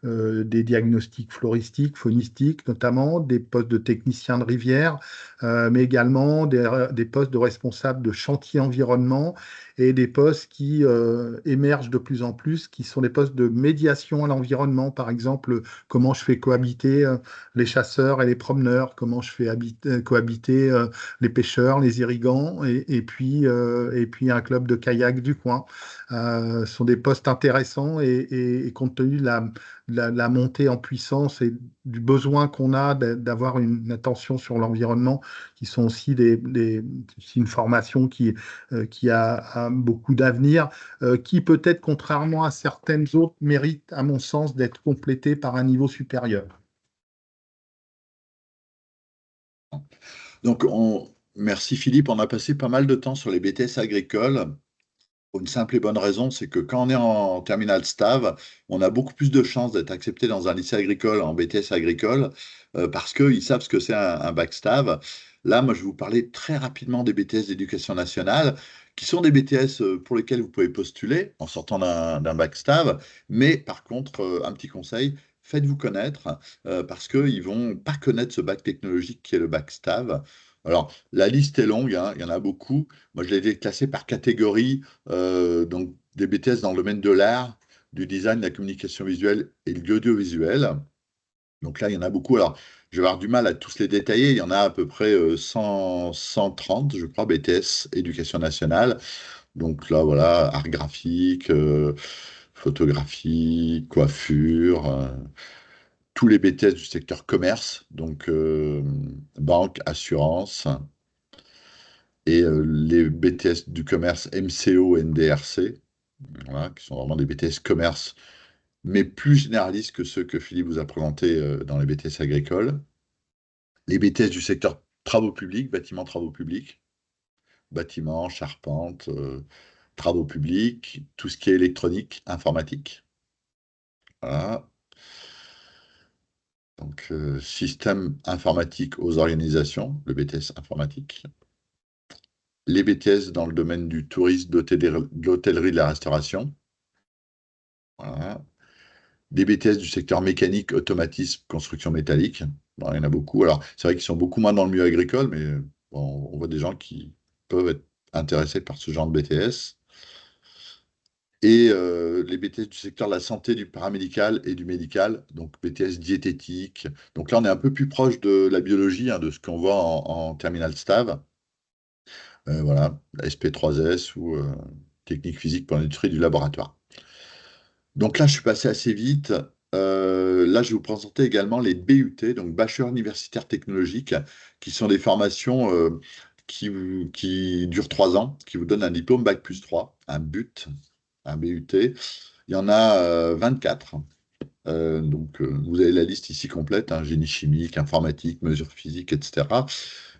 des diagnostics floristiques, faunistiques notamment, des postes de techniciens de rivière, mais également des postes de responsables de chantier environnement et des postes qui émergent de plus en plus, qui sont des postes de médiation à l'environnement. Par exemple, comment je fais cohabiter les chasseurs et les promeneurs, comment je fais cohabiter les pêcheurs, les irrigants, et puis un club de kayak du coin. Ce sont des postes intéressants et compte tenu de la montée en puissance et du besoin qu'on a d'avoir une attention sur l'environnement, qui sont aussi c'est une formation qui a beaucoup d'avenir, qui peut-être, contrairement à certaines autres, mérite, à mon sens, d'être complétée par un niveau supérieur. Donc, merci Philippe, on a passé pas mal de temps sur les BTS agricoles. Pour une simple et bonne raison, c'est que quand on est en terminale STAV, on a beaucoup plus de chances d'être accepté dans un lycée agricole en BTS agricole parce qu'ils savent ce que c'est un bac STAV. Là, moi, je vais vous parler très rapidement des BTS d'éducation nationale, qui sont des BTS pour lesquels vous pouvez postuler en sortant d'un bac STAV. Mais par contre, un petit conseil, faites-vous connaître parce qu'ils ne vont pas connaître ce bac technologique qui est le bac STAV. Alors, la liste est longue, hein, il y en a beaucoup. Moi, je l'ai classé par catégorie, donc des BTS dans le domaine de l'art, du design, de la communication visuelle et de l'audiovisuel. Donc là, il y en a beaucoup. Alors, je vais avoir du mal à tous les détailler. Il y en a à peu près 130, je crois, BTS éducation nationale. Donc là, voilà, art graphique, photographie, coiffure, tous les BTS du secteur commerce, donc banque, assurance, et les BTS du commerce MCO, NDRC, voilà, qui sont vraiment des BTS commerce, mais plus généralistes que ceux que Philippe vous a présentés dans les BTS agricoles. Les BTS du secteur travaux publics, bâtiments, travaux publics, bâtiments, charpente, travaux publics, tout ce qui est électronique, informatique. Voilà. Donc, système informatique aux organisations, le BTS informatique. Les BTS dans le domaine du tourisme, de l'hôtellerie, de la restauration. Voilà. Des BTS du secteur mécanique, automatisme, construction métallique. Bon, il y en a beaucoup. Alors, c'est vrai qu'ils sont beaucoup moins dans le milieu agricole, mais bon, on voit des gens qui peuvent être intéressés par ce genre de BTS. Et les BTS du secteur de la santé, du paramédical et du médical, donc BTS diététique. Donc là, on est un peu plus proche de la biologie, hein, de ce qu'on voit en terminale STAV. Voilà, la SP3S ou technique physique pour l'industrie du laboratoire. Donc là, je suis passé assez vite. Là, je vais vous présenter également les BUT, donc bachelor universitaire technologique, qui sont des formations qui durent 3 ans, qui vous donnent un diplôme Bac plus 3, un BUT. Il y en a 24. Donc, vous avez la liste ici complète, hein, génie chimique, informatique, mesures physiques, etc.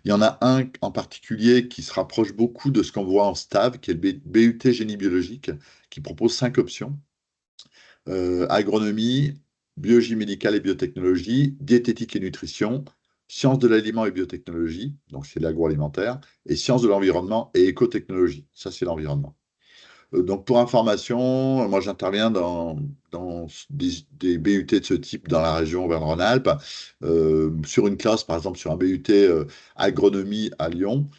Il y en a un en particulier qui se rapproche beaucoup de ce qu'on voit en STAV, qui est le BUT génie biologique, qui propose 5 options. Agronomie, biologie médicale et biotechnologie, diététique et nutrition, sciences de l'aliment et biotechnologie, donc c'est l'agroalimentaire, et sciences de l'environnement et écotechnologie, ça c'est l'environnement. Donc pour information, moi j'interviens dans des BUT de ce type dans la région Auvergne-Rhône-Alpes, sur une classe, par exemple sur un BUT agronomie à Lyon,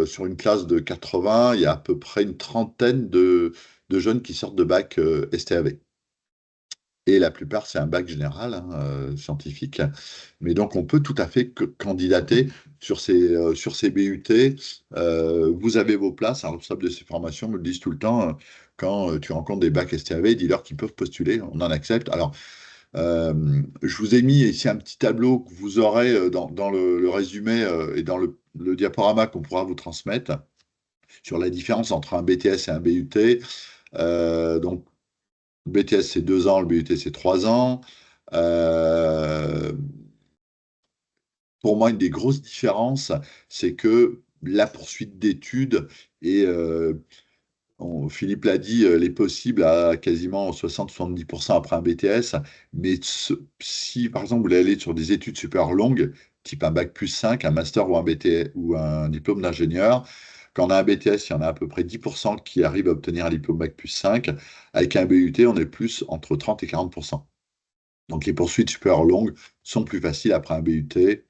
sur une classe de 80, il y a à peu près une trentaine de jeunes qui sortent de bac STAV. Et la plupart, c'est un bac général, hein, scientifique. Mais donc, on peut tout à fait candidater sur ces BUT. Vous avez vos places. Un responsable de ces formations me le disent tout le temps. Quand tu rencontres des bacs STAV, dis-leur qu'ils peuvent postuler. On en accepte. Alors, je vous ai mis ici un petit tableau que vous aurez dans le résumé et dans le diaporama qu'on pourra vous transmettre sur la différence entre un BTS et un BUT. Donc, le BTS, c'est 2 ans, le BUT, c'est 3 ans. Euh, pour moi, une des grosses différences, c'est que la poursuite d'études et Philippe l'a dit, elle est possible à quasiment 60-70% après un BTS. Mais si, par exemple, vous voulez aller sur des études super longues, type un bac plus 5, un master ou un BTS ou un diplôme d'ingénieur. Quand on a un BTS, il y en a à peu près 10% qui arrivent à obtenir un diplôme bac plus 5. Avec un BUT, on est plus entre 30 et 40%. Donc les poursuites supérieures longues sont plus faciles après un BUT.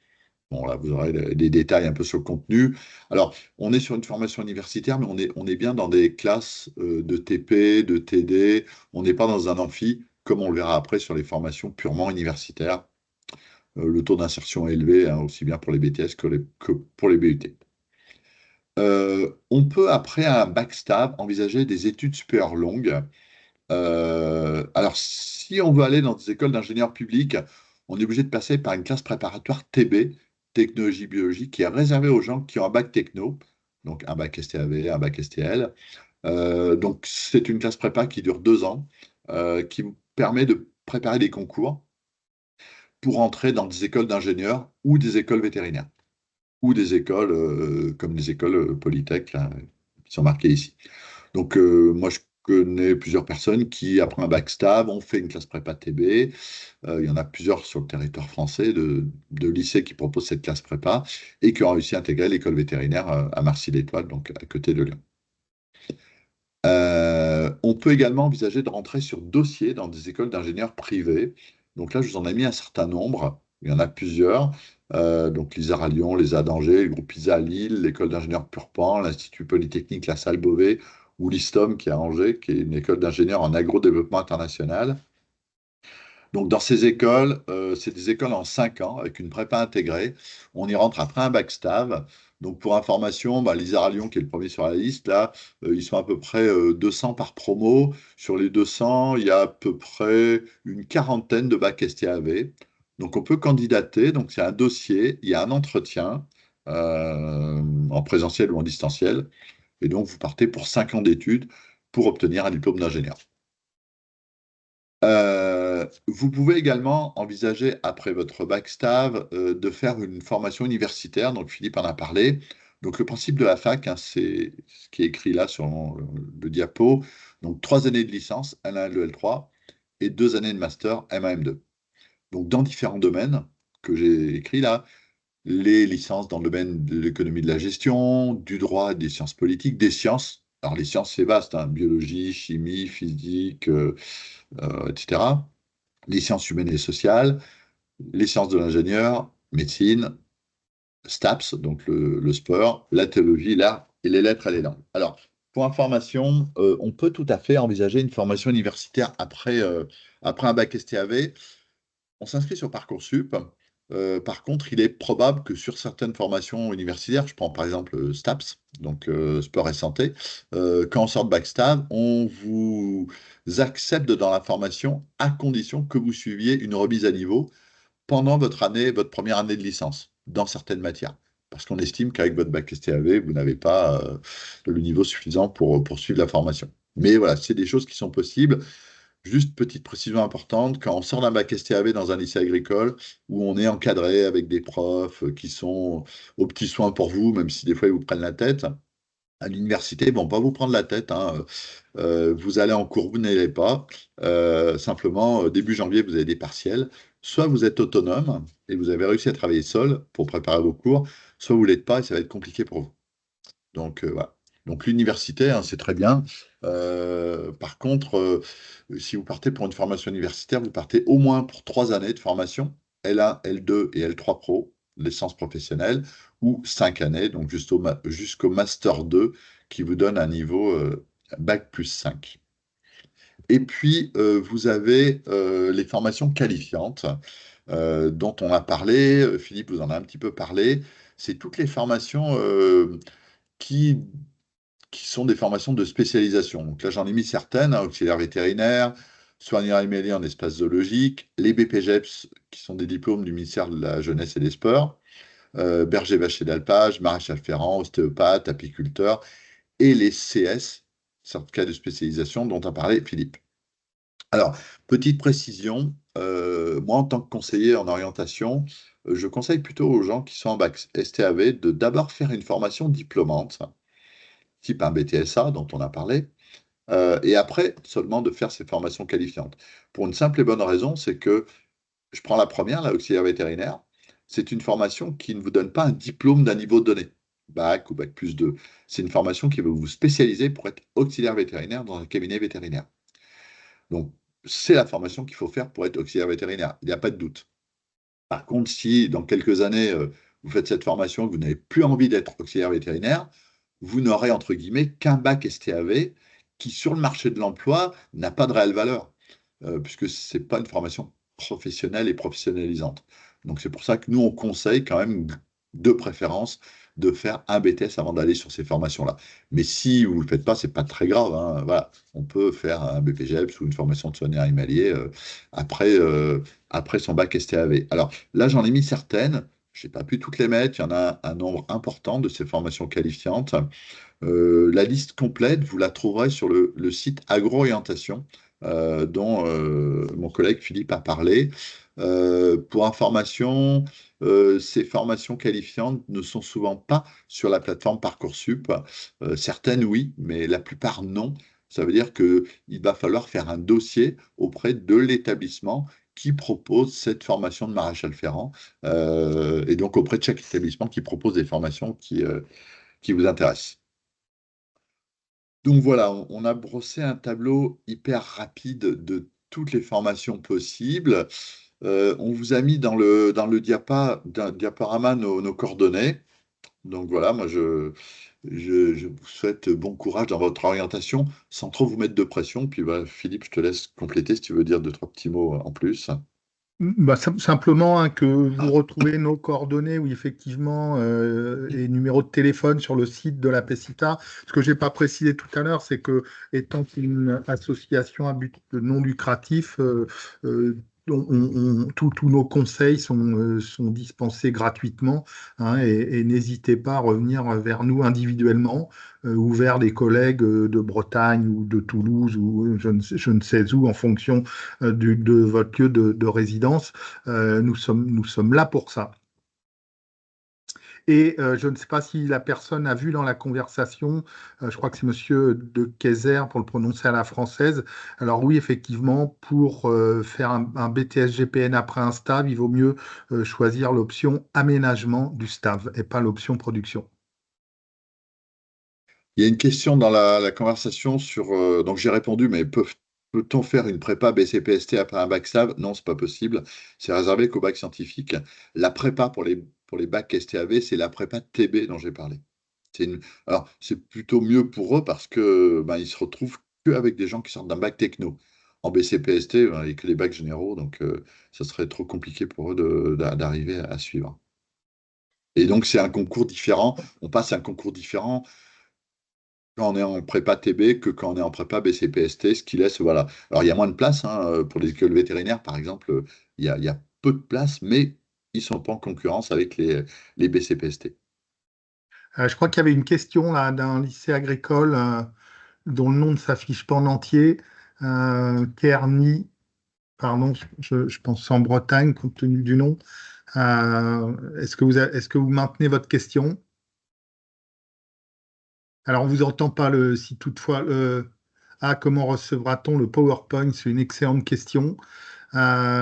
Bon, là, vous aurez des détails un peu sur le contenu. Alors, on est sur une formation universitaire, mais on est bien dans des classes de TP, de TD. On n'est pas dans un amphi, comme on le verra après sur les formations purement universitaires. Le taux d'insertion est élevé, hein, aussi bien pour les BTS que pour les BUT. On peut, après un backstab, envisager des études supérieures longues. Alors, si on veut aller dans des écoles d'ingénieurs publics, on est obligé de passer par une classe préparatoire TB, technologie biologique, qui est réservée aux gens qui ont un bac techno, donc un bac STAV, un bac STL. Donc, c'est une classe prépa qui dure 2 ans, qui vous permet de préparer des concours pour entrer dans des écoles d'ingénieurs ou des écoles vétérinaires, ou des écoles comme les écoles Polytech, là, qui sont marquées ici. Donc, moi, je connais plusieurs personnes qui, après un backstab, ont fait une classe prépa TB. Il y en a plusieurs sur le territoire français de lycées qui proposent cette classe prépa et qui ont réussi à intégrer l'école vétérinaire à Marcy-l'Étoile, donc à côté de Lyon. On peut également envisager de rentrer sur dossier dans des écoles d'ingénieurs privés. Donc là, je vous en ai mis un certain nombre. Il y en a plusieurs. Donc l'ISAR à Lyon, les A d'Angers, le groupe ISA à Lille, l'école d'ingénieurs Purpan, l'Institut Polytechnique La Salle Beauvais ou l'ISTOM qui est à Angers, qui est une école d'ingénieurs en agro-développement international. Donc dans ces écoles, c'est des écoles en 5 ans avec une prépa intégrée. On y rentre après un backstab. Donc pour information, l'ISAR à Lyon, qui est le premier sur la liste, là, ils sont à peu près 200 par promo. Sur les 200, il y a à peu près une quarantaine de bacs STAV. Donc on peut candidater. Donc c'est un dossier, il y a un entretien en présentiel ou en distanciel. Et donc vous partez pour 5 ans d'études pour obtenir un diplôme d'ingénieur. Vous pouvez également envisager, après votre backstab, de faire une formation universitaire. Donc, Philippe en a parlé. Donc, le principe de la fac, hein, c'est ce qui est écrit là sur le diapo. Donc, 3 années de licence, L1, L2, L3, et 2 années de master, M1, M2. Donc, dans différents domaines que j'ai écrits là, les licences dans le domaine de l'économie de la gestion, du droit, des sciences politiques, des sciences. Alors, les sciences, c'est vaste, hein, biologie, chimie, physique, etc. Les sciences humaines et sociales, les sciences de l'ingénieur, médecine, STAPS, donc le sport, la théologie, l'art et les lettres et les langues. Alors, pour information, on peut tout à fait envisager une formation universitaire après un bac STAV. On s'inscrit sur Parcoursup. Par contre, il est probable que sur certaines formations universitaires, je prends par exemple STAPS, donc sport et santé, quand on sort de backstab, on vous accepte dans la formation à condition que vous suiviez une remise à niveau pendant votre première année de licence, dans certaines matières. Parce qu'on estime qu'avec votre bac STAV, vous n'avez pas le niveau suffisant pour poursuivre la formation. Mais voilà, c'est des choses qui sont possibles. Juste petite précision importante, quand on sort d'un bac STAV dans un lycée agricole, où on est encadré avec des profs qui sont aux petits soins pour vous, même si des fois ils vous prennent la tête, à l'université, ils ne vont pas vous prendre la tête, hein. Vous allez en cours, vous n'allez pas. Simplement, début janvier, vous avez des partiels. Soit vous êtes autonome et vous avez réussi à travailler seul pour préparer vos cours, soit vous ne l'êtes pas et ça va être compliqué pour vous. Donc voilà. Donc l'université, hein, c'est très bien. Par contre, si vous partez pour une formation universitaire, vous partez au moins pour 3 années de formation, L1, L2 et L3 Pro, licence professionnelle, ou 5 années, donc jusqu'au Master 2, qui vous donne un niveau Bac plus 5. Et puis, vous avez les formations qualifiantes dont on a parlé. Philippe vous en a un petit peu parlé. C'est toutes les formations qui, qui sont des formations de spécialisation. Donc là, j'en ai mis certaines, hein, auxiliaire vétérinaire, soigneur animalier en espace zoologique, les BPGEPS, qui sont des diplômes du ministère de la Jeunesse et des Sports, berger, vacher d'alpage, maréchal ferrant, ostéopathe, apiculteur, et les CS, certificats de spécialisation dont a parlé Philippe. Alors, petite précision, moi en tant que conseiller en orientation, je conseille plutôt aux gens qui sont en bac STAV de d'abord faire une formation diplômante, type un BTSA dont on a parlé, et après seulement de faire ces formations qualifiantes. Pour une simple et bonne raison, c'est que je prends la première, la auxiliaire vétérinaire, c'est une formation qui ne vous donne pas un diplôme d'un niveau donné, bac ou bac plus 2. C'est une formation qui va vous spécialiser pour être auxiliaire vétérinaire dans un cabinet vétérinaire. Donc, c'est la formation qu'il faut faire pour être auxiliaire vétérinaire. Il n'y a pas de doute. Par contre, si dans quelques années, vous faites cette formation, que vous n'avez plus envie d'être auxiliaire vétérinaire, vous n'aurez entre guillemets qu'un bac STAV qui, sur le marché de l'emploi, n'a pas de réelle valeur, puisque ce n'est pas une formation professionnelle et professionnalisante. Donc c'est pour ça que nous, on conseille quand même de préférence de faire un BTS avant d'aller sur ces formations-là. Mais si vous ne le faites pas, ce n'est pas très grave, hein. Voilà. On peut faire un BPGEPS ou une formation de soigneur animalier après, après son bac STAV. Alors là, j'en ai mis certaines. Je n'ai pas pu toutes les mettre. Il y en a un nombre important de ces formations qualifiantes. La liste complète, vous la trouverez sur le site Agro-Orientation, dont mon collègue Philippe a parlé. Pour information, ces formations qualifiantes ne sont souvent pas sur la plateforme Parcoursup. Certaines, oui, mais la plupart, non. Ça veut dire qu'il va falloir faire un dossier auprès de l'établissement qui propose cette formation de maréchal ferrant, et donc auprès de chaque établissement qui propose des formations qui vous intéressent. Donc voilà, on a brossé un tableau hyper rapide de toutes les formations possibles. On vous a mis dans le diaporama nos coordonnées. Donc voilà, moi je vous souhaite bon courage dans votre orientation sans trop vous mettre de pression. Puis voilà, Philippe, je te laisse compléter si tu veux dire deux, trois petits mots en plus. Bah, simplement hein, que vous retrouvez nos coordonnées, oui, effectivement, et numéro de téléphone sur le site de la PECITA. Ce que je n'ai pas précisé tout à l'heure, c'est que, étant une association à but non lucratif, tous nos conseils sont dispensés gratuitement, hein, et n'hésitez pas à revenir vers nous individuellement ou vers les collègues de Bretagne ou de Toulouse ou je ne sais où en fonction de votre lieu de résidence. Nous sommes là pour ça. Et je ne sais pas si la personne a vu dans la conversation, je crois que c'est Monsieur de Kayser pour le prononcer à la française. Alors oui, effectivement, pour faire un BTS GPN après un STAV, il vaut mieux choisir l'option aménagement du STAV et pas l'option production. Il y a une question dans la conversation sur. Donc j'ai répondu, mais peut-on faire une prépa BCPST après un bac STAV? Non, c'est pas possible. C'est réservé qu'au bac scientifique. La prépa pour les bacs STAV, c'est la prépa TB dont j'ai parlé. Alors, c'est plutôt mieux pour eux parce que ben, ils se retrouvent qu'avec des gens qui sortent d'un bac techno. En BCPST, ben, il n'y a que les bacs généraux, donc ça serait trop compliqué pour eux d'arriver à suivre. Et donc, c'est un concours différent. On passe à un concours différent quand on est en prépa TB que quand on est en prépa BCPST, ce qui laisse, voilà. Alors, il y a moins de place hein, pour les écoles vétérinaires, par exemple, il y a peu de place, mais ils ne sont pas en concurrence avec les BCPST. Je crois qu'il y avait une question là d'un lycée agricole dont le nom ne s'affiche pas en entier. Kearney, pardon, je pense en Bretagne compte tenu du nom. Est-ce que vous maintenez votre question? Alors, on ne vous entend pas si toutefois. Comment recevra-t-on le PowerPoint? C'est une excellente question. Alors,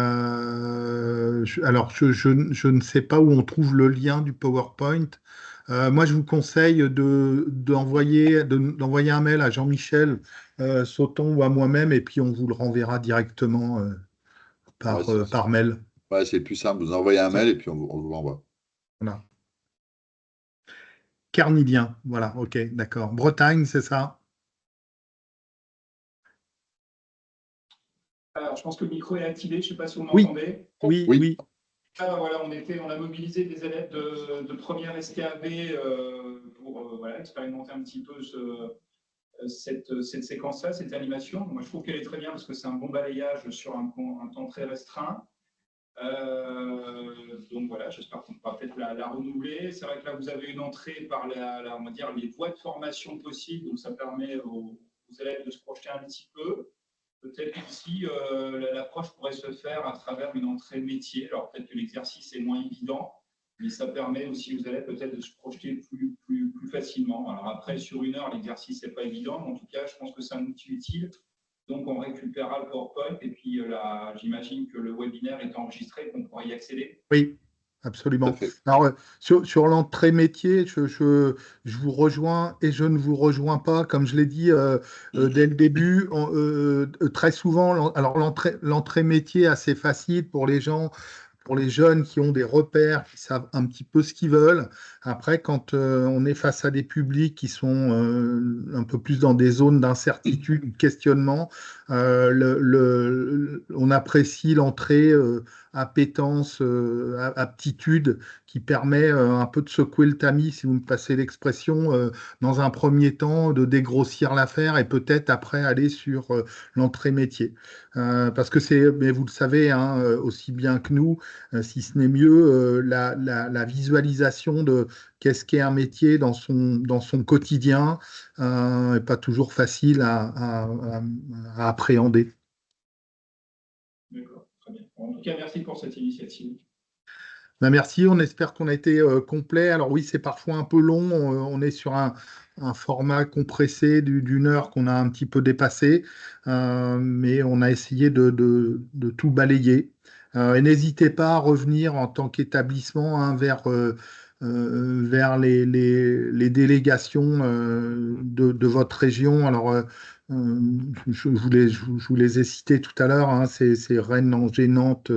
je ne sais pas où on trouve le lien du PowerPoint. Moi, je vous conseille d'envoyer un mail à Jean-Michel Sauton ou à moi-même, et puis on vous le renverra directement Ouais, par mail. ouais, c'est plus simple, vous envoyez un mail et puis on vous l'envoie. Voilà. Carnivien, voilà, ok, d'accord. Bretagne, c'est ça? Alors, je pense que le micro est activé, je ne sais pas si vous Oui, m'entendez. oui, Oui. oui. Alors, voilà, on a mobilisé des élèves de première STAV pour voilà, expérimenter un petit peu cette séquence-là, cette animation. Moi, je trouve qu'elle est très bien parce que c'est un bon balayage sur un temps très restreint. Donc voilà, j'espère qu'on pourra peut-être la renouveler. C'est vrai que là, vous avez une entrée par on va dire, les voies de formation possibles, donc ça permet aux élèves de se projeter un petit peu. Peut-être aussi, l'approche pourrait se faire à travers une entrée métier. Alors, peut-être que l'exercice est moins évident, mais ça permet aussi aux élèves peut-être de se projeter plus facilement. Alors après, sur une heure, l'exercice n'est pas évident, mais en tout cas, je pense que c'est un outil utile. Donc, on récupérera le PowerPoint et puis j'imagine que le webinaire est enregistré, qu'on pourra y accéder. Oui, absolument. fait. Alors, sur l'entrée métier, je vous rejoins et je ne vous rejoins pas. Comme je l'ai dit dès le début, très souvent, alors l'entrée métier assez facile pour les gens, pour les jeunes qui ont des repères, qui savent un petit peu ce qu'ils veulent. Après, quand on est face à des publics qui sont un peu plus dans des zones d'incertitude, de questionnement, on apprécie l'entrée appétence, aptitude qui permet un peu de secouer le tamis, si vous me passez l'expression, dans un premier temps, de dégrossir l'affaire et peut-être après aller sur l'entrée métier. Parce que mais vous le savez hein, aussi bien que nous, si ce n'est mieux, la visualisation de qu'est-ce qu'est un métier dans son quotidien n'est pas toujours facile à appréhender. D'accord, très bien. En tout cas, merci pour cette initiative. Ben merci, on espère qu'on a été complet. Alors oui, c'est parfois un peu long, on est sur un format compressé d'une heure qu'on a un petit peu dépassé, mais on a essayé de tout balayer. Et n'hésitez pas à revenir en tant qu'établissement hein, vers les délégations de votre région. Alors, je vous les ai cités tout à l'heure, hein, c'est Rennes, Angers, Nantes.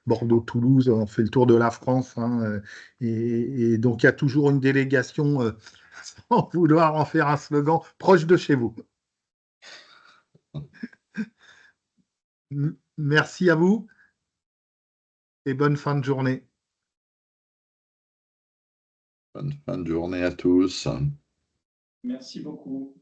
Bordeaux, Toulouse, on fait le tour de la France. Hein, et donc, il y a toujours une délégation, sans vouloir en faire un slogan, proche de chez vous. Merci à vous et bonne fin de journée. Bonne fin de journée à tous. Merci beaucoup.